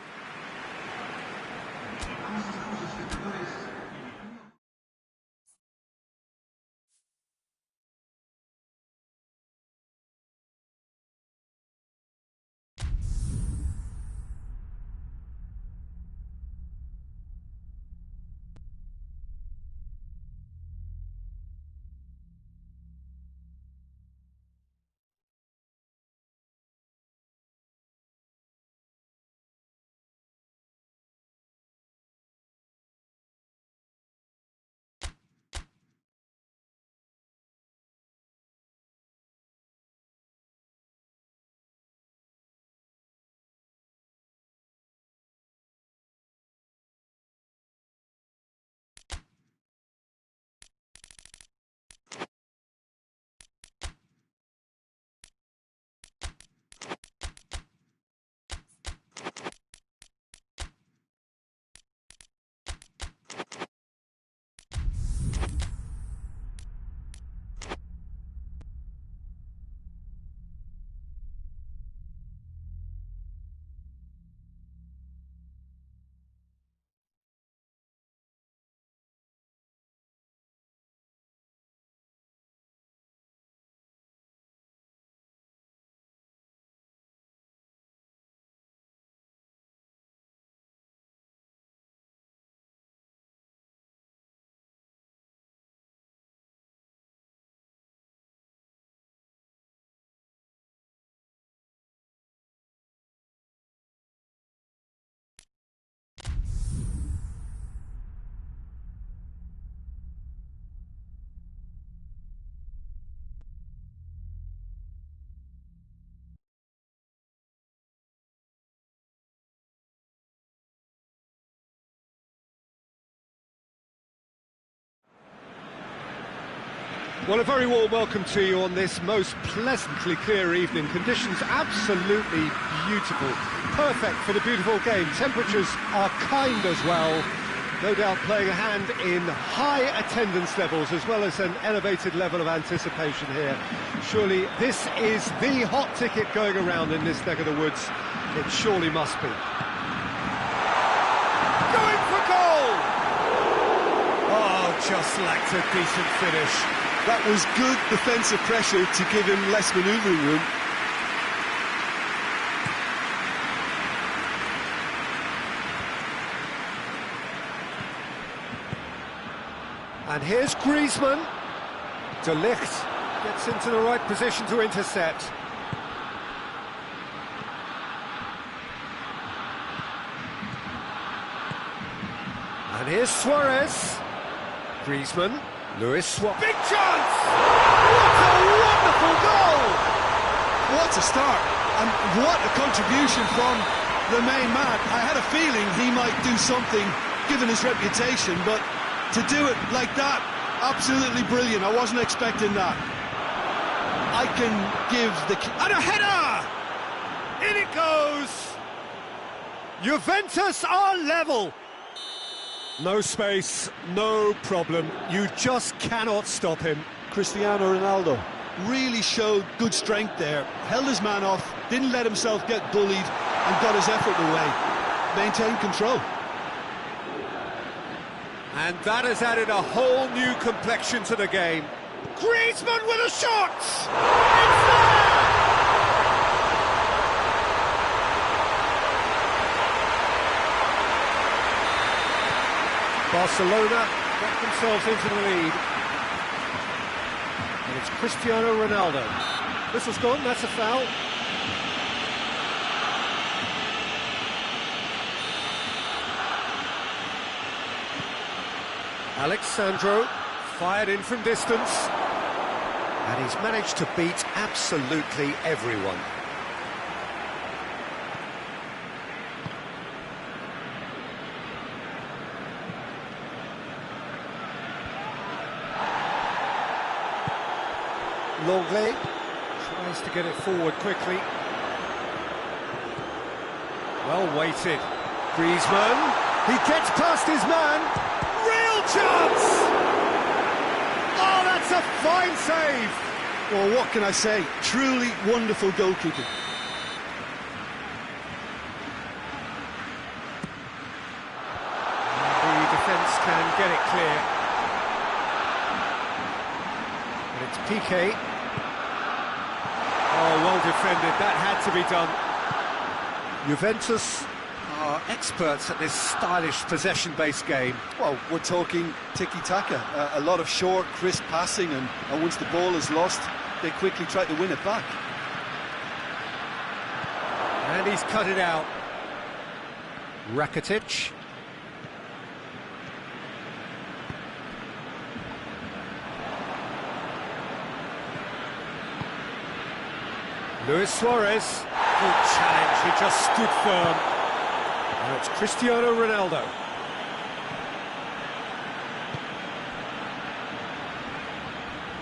Well, a very warm welcome to you on this most pleasantly clear evening. Conditions absolutely beautiful. Perfect for the beautiful game. Temperatures are kind as well. No doubt playing a hand in high attendance levels as well as an elevated level of anticipation here. Surely this is the hot ticket going around in this neck of the woods. It surely must be. Going for goal! Oh, just lacked a decent finish. That was good defensive pressure to give him less manoeuvring room. And here's Griezmann. De Ligt gets into the right position to intercept. And here's Suarez. Griezmann. Luis Suarez. Big chance! What a wonderful goal! What a start, and what a contribution from the main man. I had a feeling he might do something, given his reputation, but to do it like that, absolutely brilliant. I wasn't expecting that. I can give the... And a header! In it goes! Juventus are level! No space, no problem. You just cannot stop him. Cristiano Ronaldo really showed good strength there, held his man off, didn't let himself get bullied, and got his effort away. Maintained control. And that has added a whole new complexion to the game. Griezmann with a shot! It's there! Barcelona get themselves into the lead. And it's Cristiano Ronaldo. Whistle's gone, that's a foul. Alexandro fired in from distance. And he's managed to beat absolutely everyone. Longley tries to get it forward quickly. Well weighted. Griezmann, he gets past his man. Real chance! Oh, that's a fine save! Well, what can I say? Truly wonderful goalkeeping. The defence can get it clear. And it's Piqué. Oh, well defended, that had to be done. Juventus are experts at this stylish possession-based game. Well, we're talking tiki-taka, a lot of short, crisp passing, and once the ball is lost, they quickly try to win it back. And he's cut it out. Rakitic. Luis Suarez. Good challenge, he just stood firm. Now it's Cristiano Ronaldo.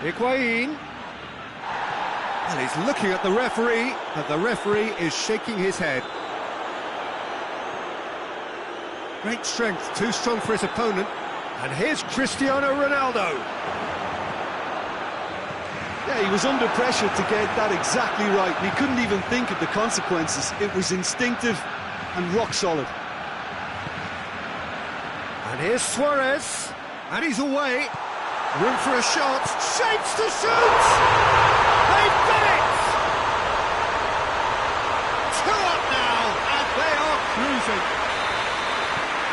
Higuain. Well, he's looking at the referee, but the referee is shaking his head. Great strength, too strong for his opponent. And here's Cristiano Ronaldo. Yeah, he was under pressure to get that exactly right. He couldn't even think of the consequences. It was instinctive and rock solid. And here's Suarez, and he's away. Room for a shot, shapes to shoot! They've done it! 2 up now, and they are cruising.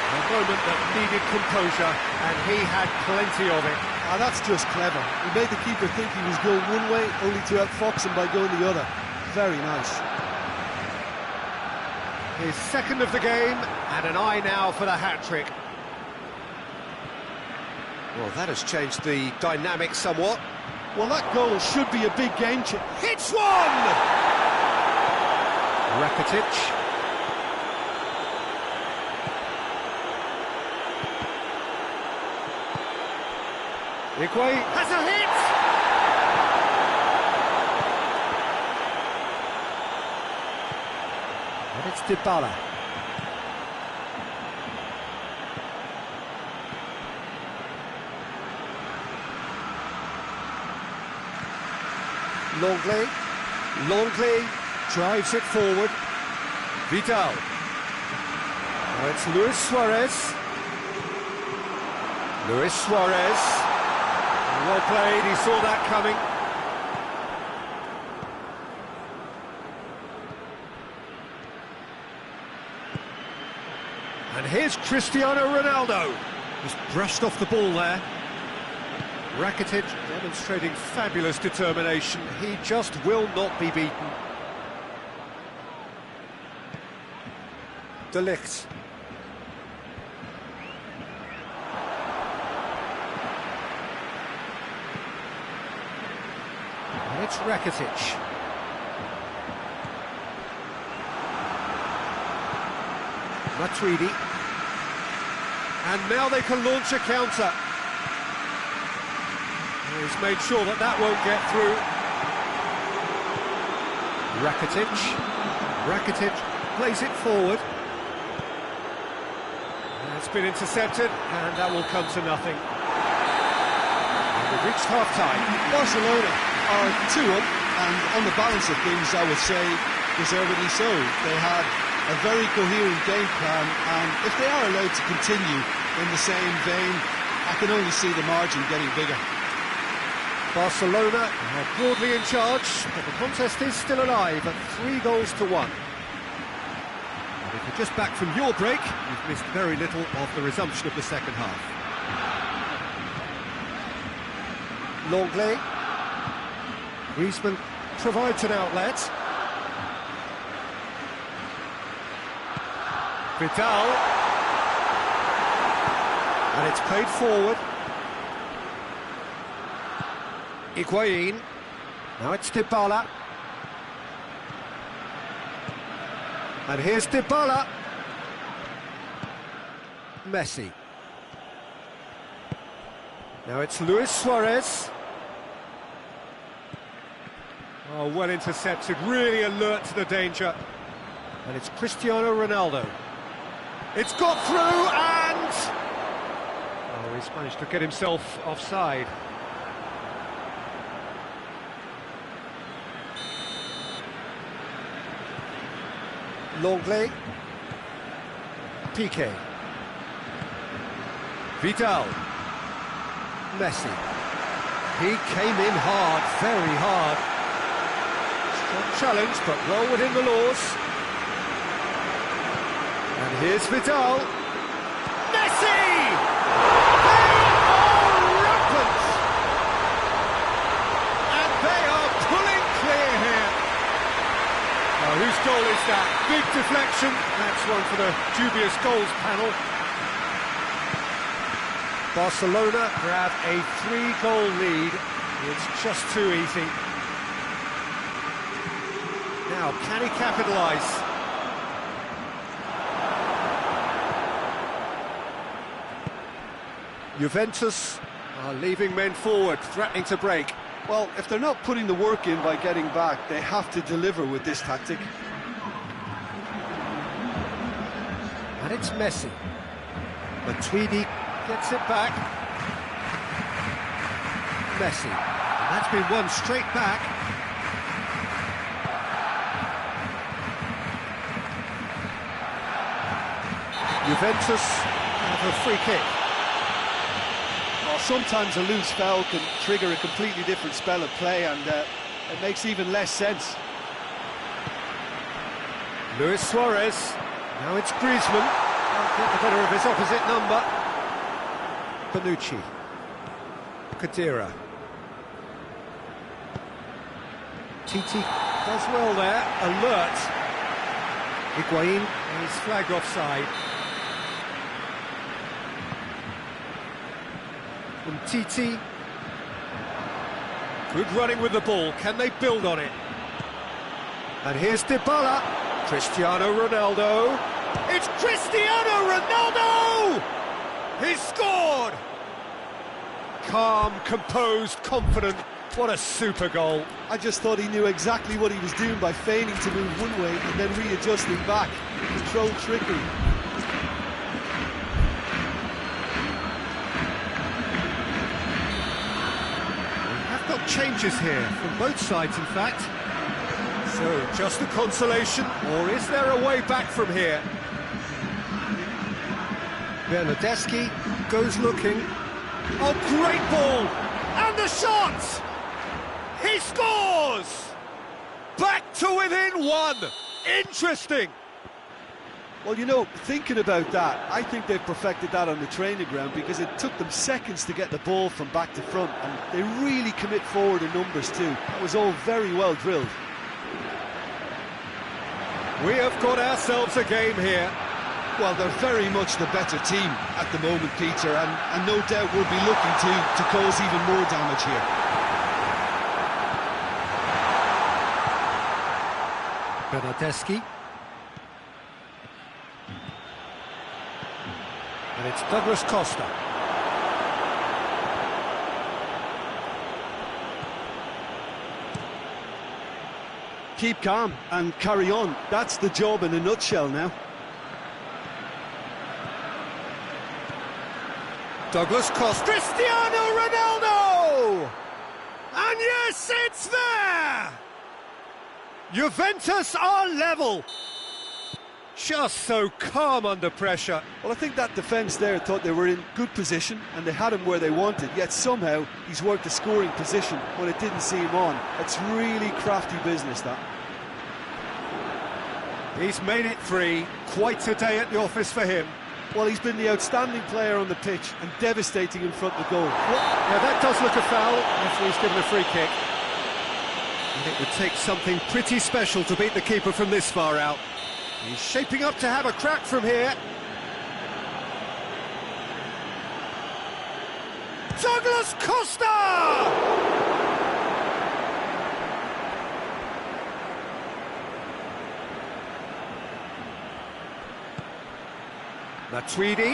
A moment that needed composure, and he had plenty of it. Ah, that's just clever. He made the keeper think he was going one way, only to outfox him by going the other. Very nice. His second of the game, and an eye now for the hat-trick. Well, that has changed the dynamic somewhat. Well, that goal should be a big game changer. Hits one! Rakitic. Higuain has a hit! It's Dybala. Longley drives it forward. Vidal. Now it's Luis Suarez. Well played, he saw that coming. And here's Cristiano Ronaldo. Just brushed off the ball there. Rakitic demonstrating fabulous determination. He just will not be beaten. De Ligt. And it's Rakitic. Matuidi. And now they can launch a counter. He's made sure that that won't get through. Rakitic plays it forward. And it's been intercepted, and that will come to nothing. And we've reached half-time. Barcelona are 2-up, and on the balance of things, I would say, deservedly so. They had a very coherent game plan, and if they are allowed to continue in the same vein, I can only see the margin getting bigger. Barcelona are broadly in charge, but the contest is still alive at 3-1. And if you're just back from your break, you've missed very little of the resumption of the second half. Longley. Griezmann provides an outlet. Vidal. And it's played forward. Higuain. Now it's Dybala. And here's Dybala. Messi. Now it's Luis Suarez. Oh, well intercepted, really alert to the danger. And it's Cristiano Ronaldo. It's got through and... oh, he's managed to get himself offside. Longley. Piqué. Vidal. Messi. He came in hard, very hard. Strong challenge, but well within the laws. And here's Vidal. Messi! They are rampant! And they are pulling clear here. Now, whose goal is that? Big deflection. That's one for the dubious goals panel. Barcelona grab a 3-goal lead. It's just too easy. Now, can he capitalise? Juventus are leaving men forward, threatening to break. Well, if they're not putting the work in by getting back, they have to deliver with this tactic. And it's Messi. Matuidi gets it back. Messi. And that's been won straight back. Juventus have a free kick. Well, sometimes a loose foul can trigger a completely different spell of play, and it makes even less sense. Luis Suarez. Now it's Griezmann. Can't get the better of his opposite number. Bonucci. Khedira. Titi does well there. Alert. Higuain is flagged offside. And Titi. Good running with the ball. Can they build on it? And here's Dybala. Cristiano Ronaldo. It's Cristiano Ronaldo! He's scored! Calm, composed, confident, What a super goal. I just thought he knew exactly what he was doing by feigning to move one way and then readjusting back. Controlled trickery. We have got changes here, from both sides in fact. So, just a consolation, or is there a way back from here? Bernardeschi goes looking. Oh, great ball! And the shot! He scores! Back to within one! Interesting! Well, you know, thinking about that, I think they've perfected that on the training ground because it took them seconds to get the ball from back to front, and they really commit forward in numbers too. That was all very well drilled. We have got ourselves a game here. Well, they're very much the better team at the moment, Peter, and no doubt will be looking to cause even more damage here. Bernardeschi. And it's Douglas Costa. Keep calm and carry on. That's the job in a nutshell now. Douglas Costa. Cristiano Ronaldo! And yes, it's there! Juventus are level. Just so calm under pressure. Well, I think that defence there thought they were in good position and they had him where they wanted, yet somehow he's worked a scoring position when it didn't see him on. It's really crafty business, that. He's made it free. Quite a day at the office for him. Well, he's been the outstanding player on the pitch and devastating in front of the goal. Now that does look a foul. Referee's given a free kick. And it would take something pretty special to beat the keeper from this far out. He's shaping up to have a crack from here. Douglas Costa! Matuidi.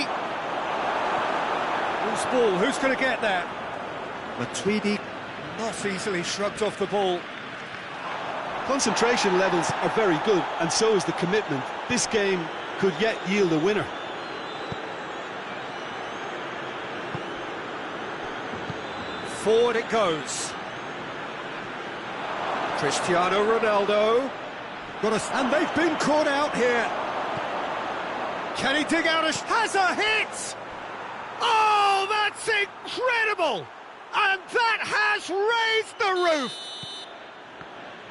Loose ball, who's going to get that? Matuidi not easily shrugged off the ball. Concentration levels are very good, and so is the commitment. This game could yet yield a winner. Forward it goes. Cristiano Ronaldo. And they've been caught out here. Can he dig out has a hit! Oh, that's incredible! And that has raised the roof!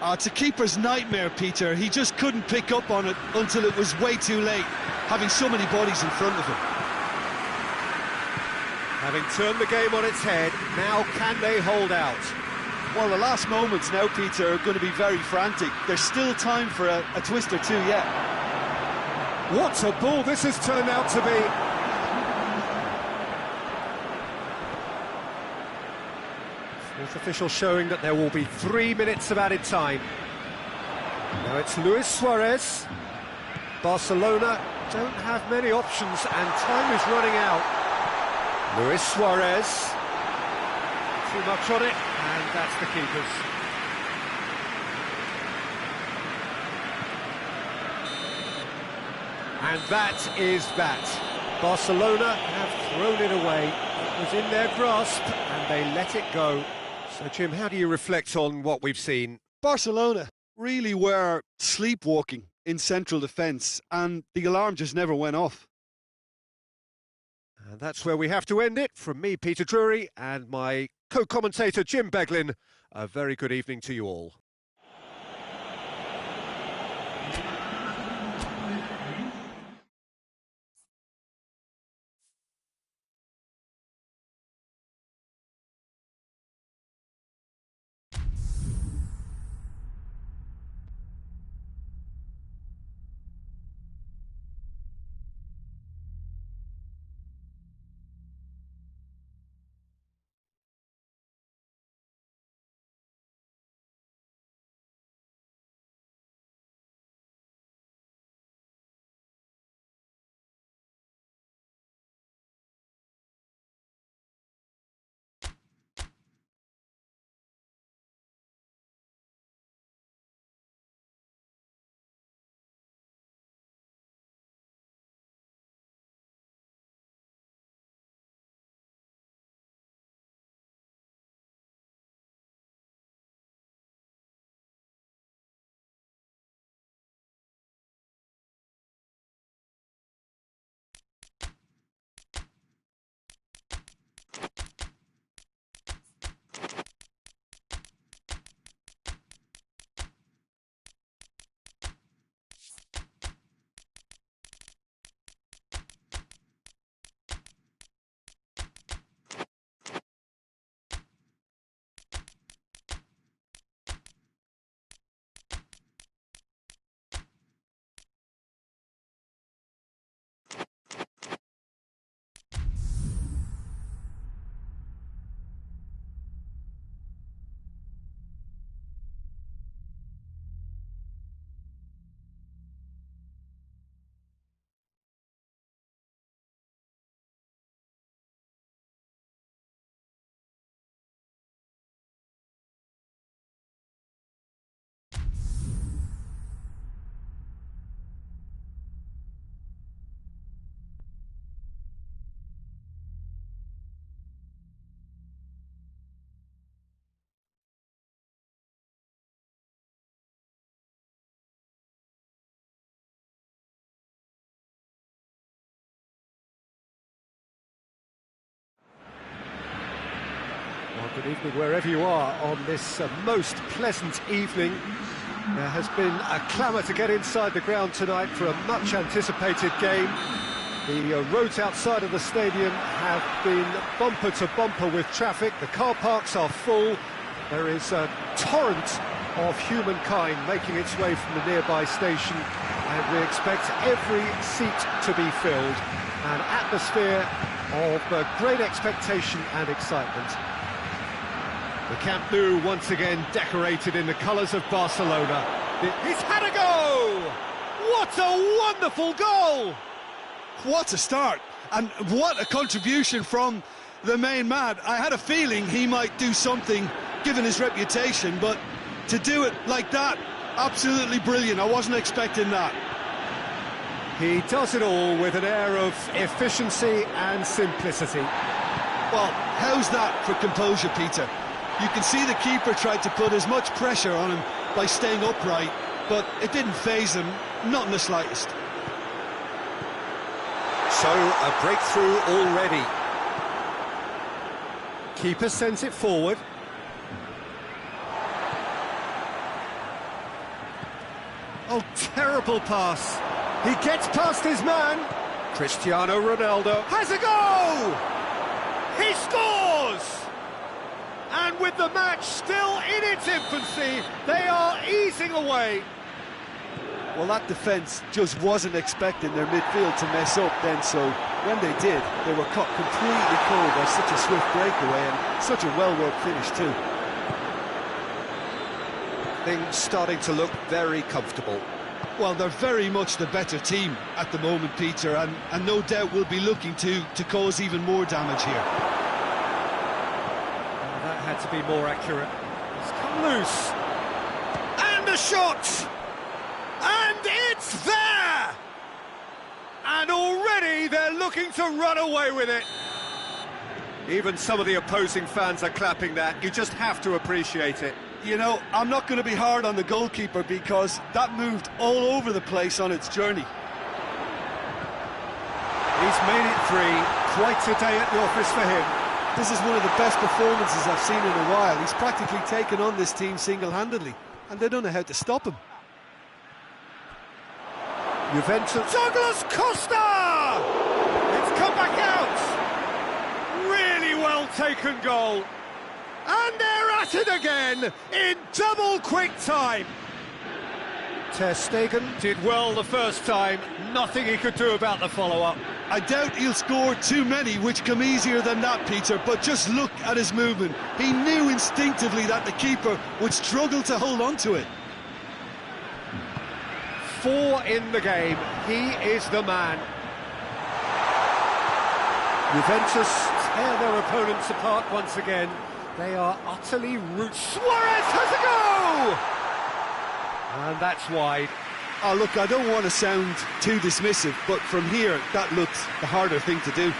It's a keeper's nightmare, Peter. He just couldn't pick up on it until it was way too late, having so many bodies in front of him. Having turned the game on its head, now can they hold out? Well, the last moments now, Peter, are going to be very frantic. There's still time for a twist or two yet. What a ball this has turned out to be! Fourth official showing that there will be 3 minutes of added time. Now it's Luis Suarez. Barcelona don't have many options and time is running out. Luis Suarez. Too much on it, and that's the keeper's. And that is that. Barcelona have thrown it away. It was in their grasp, and they let it go. So, Jim, how do you reflect on what we've seen? Barcelona really were sleepwalking in central defence, and the alarm just never went off. And that's where we have to end it. From me, Peter Drury, and my co-commentator, Jim Beglin, a very good evening to you all. Good evening wherever you are on this most pleasant evening. There has been a clamour to get inside the ground tonight for a much anticipated game. The roads outside of the stadium have been bumper to bumper with traffic. The car parks are full. There is a torrent of humankind making its way from the nearby station, and we expect every seat to be filled. An atmosphere of great expectation and excitement. The Camp Nou once again decorated in the colours of Barcelona. He's had a go! What a wonderful goal! What a start, and what a contribution from the main man. I had a feeling he might do something, given his reputation, but to do it like that, absolutely brilliant. I wasn't expecting that. He does it all with an air of efficiency and simplicity. Well, how's that for composure, Peter? You can see the keeper tried to put as much pressure on him by staying upright, but it didn't faze him, not in the slightest. So, a breakthrough already. Keeper sends it forward. Oh, terrible pass. He gets past his man. Cristiano Ronaldo has a goal! He scores! And with the match still in its infancy, they are easing away. Well, that defence just wasn't expecting their midfield to mess up then, so when they did, they were caught completely cold by such a swift breakaway and such a well-worked finish too. Things starting to look very comfortable. Well, they're very much the better team at the moment, Peter, and no doubt will be looking to cause even more damage here. That had to be more accurate. It's come loose. And a shot! And it's there! And already they're looking to run away with it. Even some of the opposing fans are clapping that. You just have to appreciate it. You know, I'm not going to be hard on the goalkeeper because that moved all over the place on its journey. He's made it three. Quite a day at the office for him. This is one of the best performances I've seen in a while. He's practically taken on this team single-handedly, and they don't know how to stop him. Juventus. Douglas Costa! It's come back out! Really well taken goal. And they're at it again in double quick time. Ter Stegen did well the first time. Nothing he could do about the follow-up. I doubt he'll score too many, which come easier than that, Peter, but just look at his movement. He knew instinctively that the keeper would struggle to hold on to it. 4 in the game. He is the man. Juventus tear their opponents apart once again. They are utterly Suarez has a go! And that's wide. Oh, look, I don't want to sound too dismissive, but from here, that looks the harder thing to do.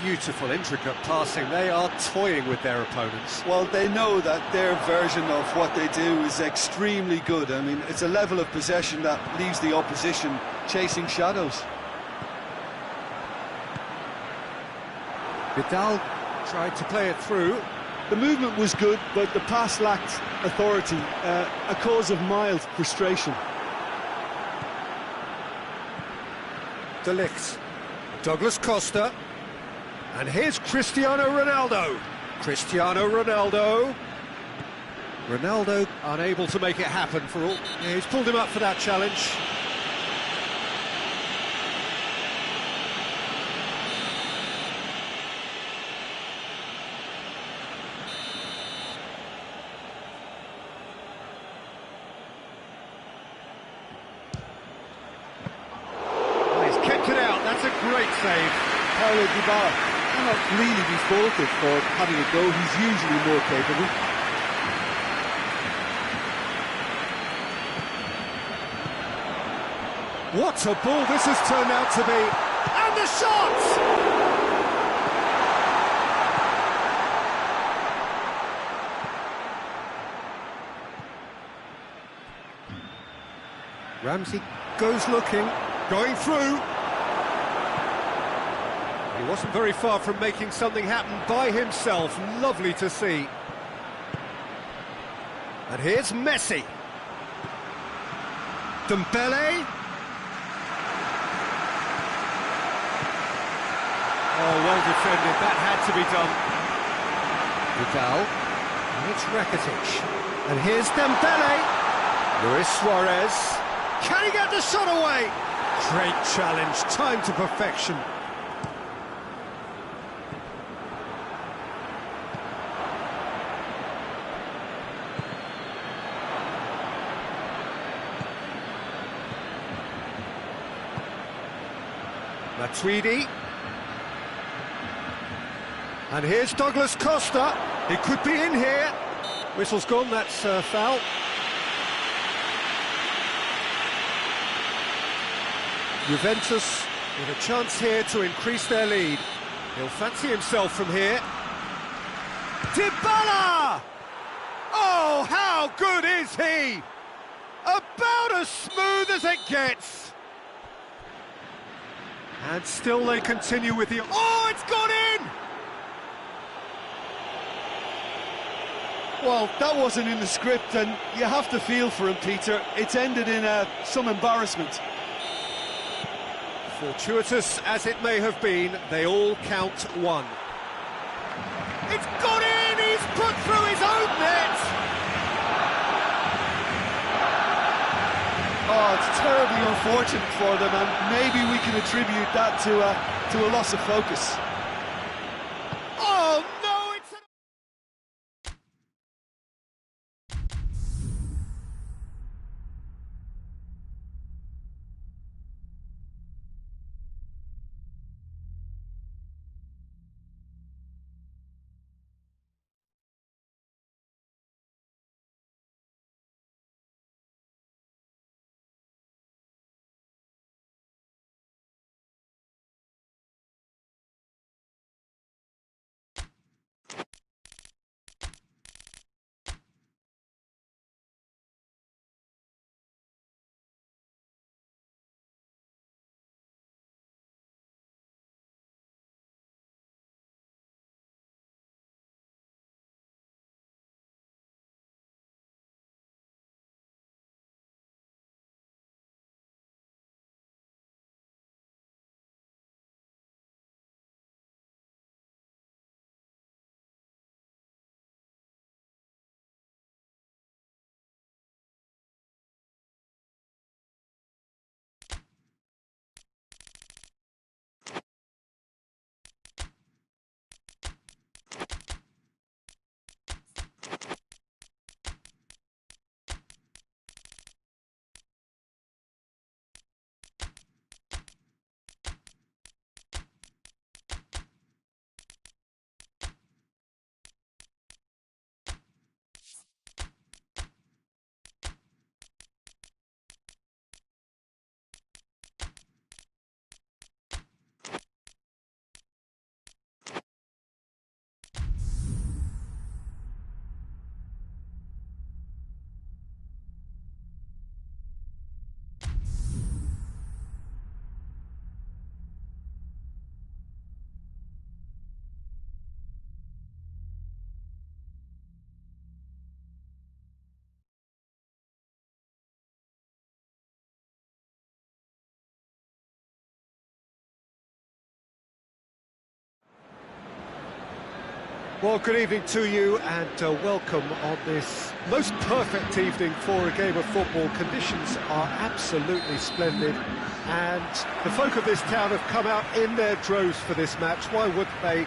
Beautiful, intricate passing. They are toying with their opponents. Well, they know that their version of what they do is extremely good. I mean, it's a level of possession that leaves the opposition chasing shadows. Vidal tried to play it through. The movement was good, but the pass lacked authority, a cause of mild frustration. De Ligt. Douglas Costa. And here's Cristiano Ronaldo. Cristiano Ronaldo. Ronaldo unable to make it happen for all. Yeah, he's pulled him up for that challenge. Oh, he's kept it out. That's a great save. Paulo Dybala cannot really be faulted for having a go. He's usually more capable. What a ball this has turned out to be. And the shot! Ramsey goes looking, going through. He wasn't very far from making something happen by himself. Lovely to see. And here's Messi. Dembele. Oh, well defended. That had to be done. Vidal. And it's Rakitic. And here's Dembele. Luis Suarez. Can he get the shot away? Great challenge, timed to perfection. Matuidi. And here's Douglas Costa. He could be in here. Whistle's gone, that's foul. Juventus with a chance here to increase their lead. He'll fancy himself from here. Dybala! Oh, how good is he? About as smooth as it gets. And still they continue with the... Oh, it's gone in! Well, that wasn't in the script, and you have to feel for him, Peter. It's ended in some embarrassment. Fortuitous as it may have been, they all count one. It's gone in! He's put through his own net! Oh, it's terribly unfortunate for them, and maybe we can attribute that to a loss of focus. Oh, no, it's... Well, good evening to you and welcome on this most perfect evening for a game of football. Conditions are absolutely splendid and the folk of this town have come out in their droves for this match. Why wouldn't they?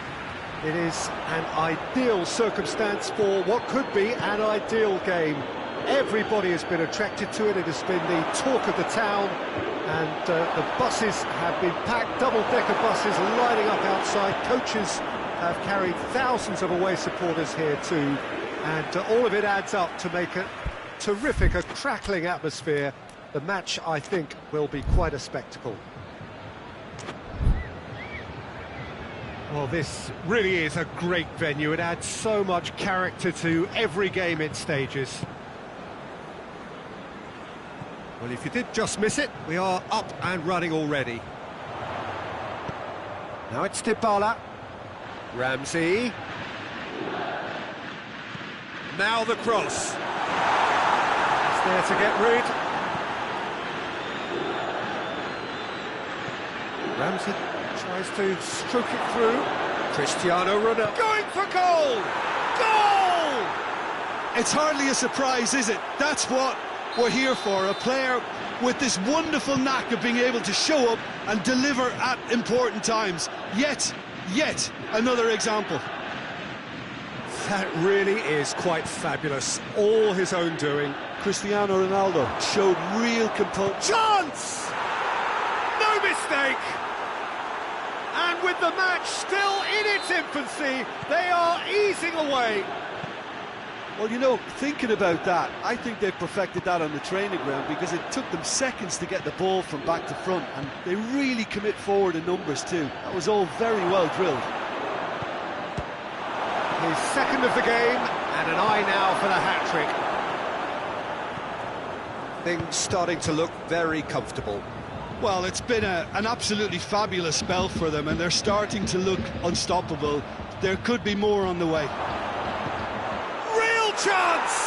It is an ideal circumstance for what could be an ideal game. Everybody has been attracted to it. It has been the talk of the town and the buses have been packed, double-decker buses lining up outside. Coaches have carried thousands of away supporters here too, and all of it adds up to make a terrific, a crackling atmosphere. The match, I think, will be quite a spectacle. Well, this really is a great venue. It adds so much character to every game it stages. Well, if you did just miss it, we are up and running already. Now it's Dybala. Ramsey. Now the cross. It's there to get rid. Ramsey tries to stroke it through. Cristiano Ronaldo going for goal! Goal! It's hardly a surprise, is it? That's what we're here for, a player with this wonderful knack of being able to show up and deliver at important times. Yet another example. That really is quite fabulous, all his own doing. Cristiano Ronaldo showed real composure. Chance! No mistake! And with the match still in its infancy, they are easing away. Well, you know, thinking about that, I think they've perfected that on the training ground because it took them seconds to get the ball from back to front, and they really commit forward in numbers too. That was all very well drilled. His second of the game, and an eye now for the hat-trick. Things starting to look very comfortable. Well, it's been an absolutely fabulous spell for them, and they're starting to look unstoppable. There could be more on the way. Real chance!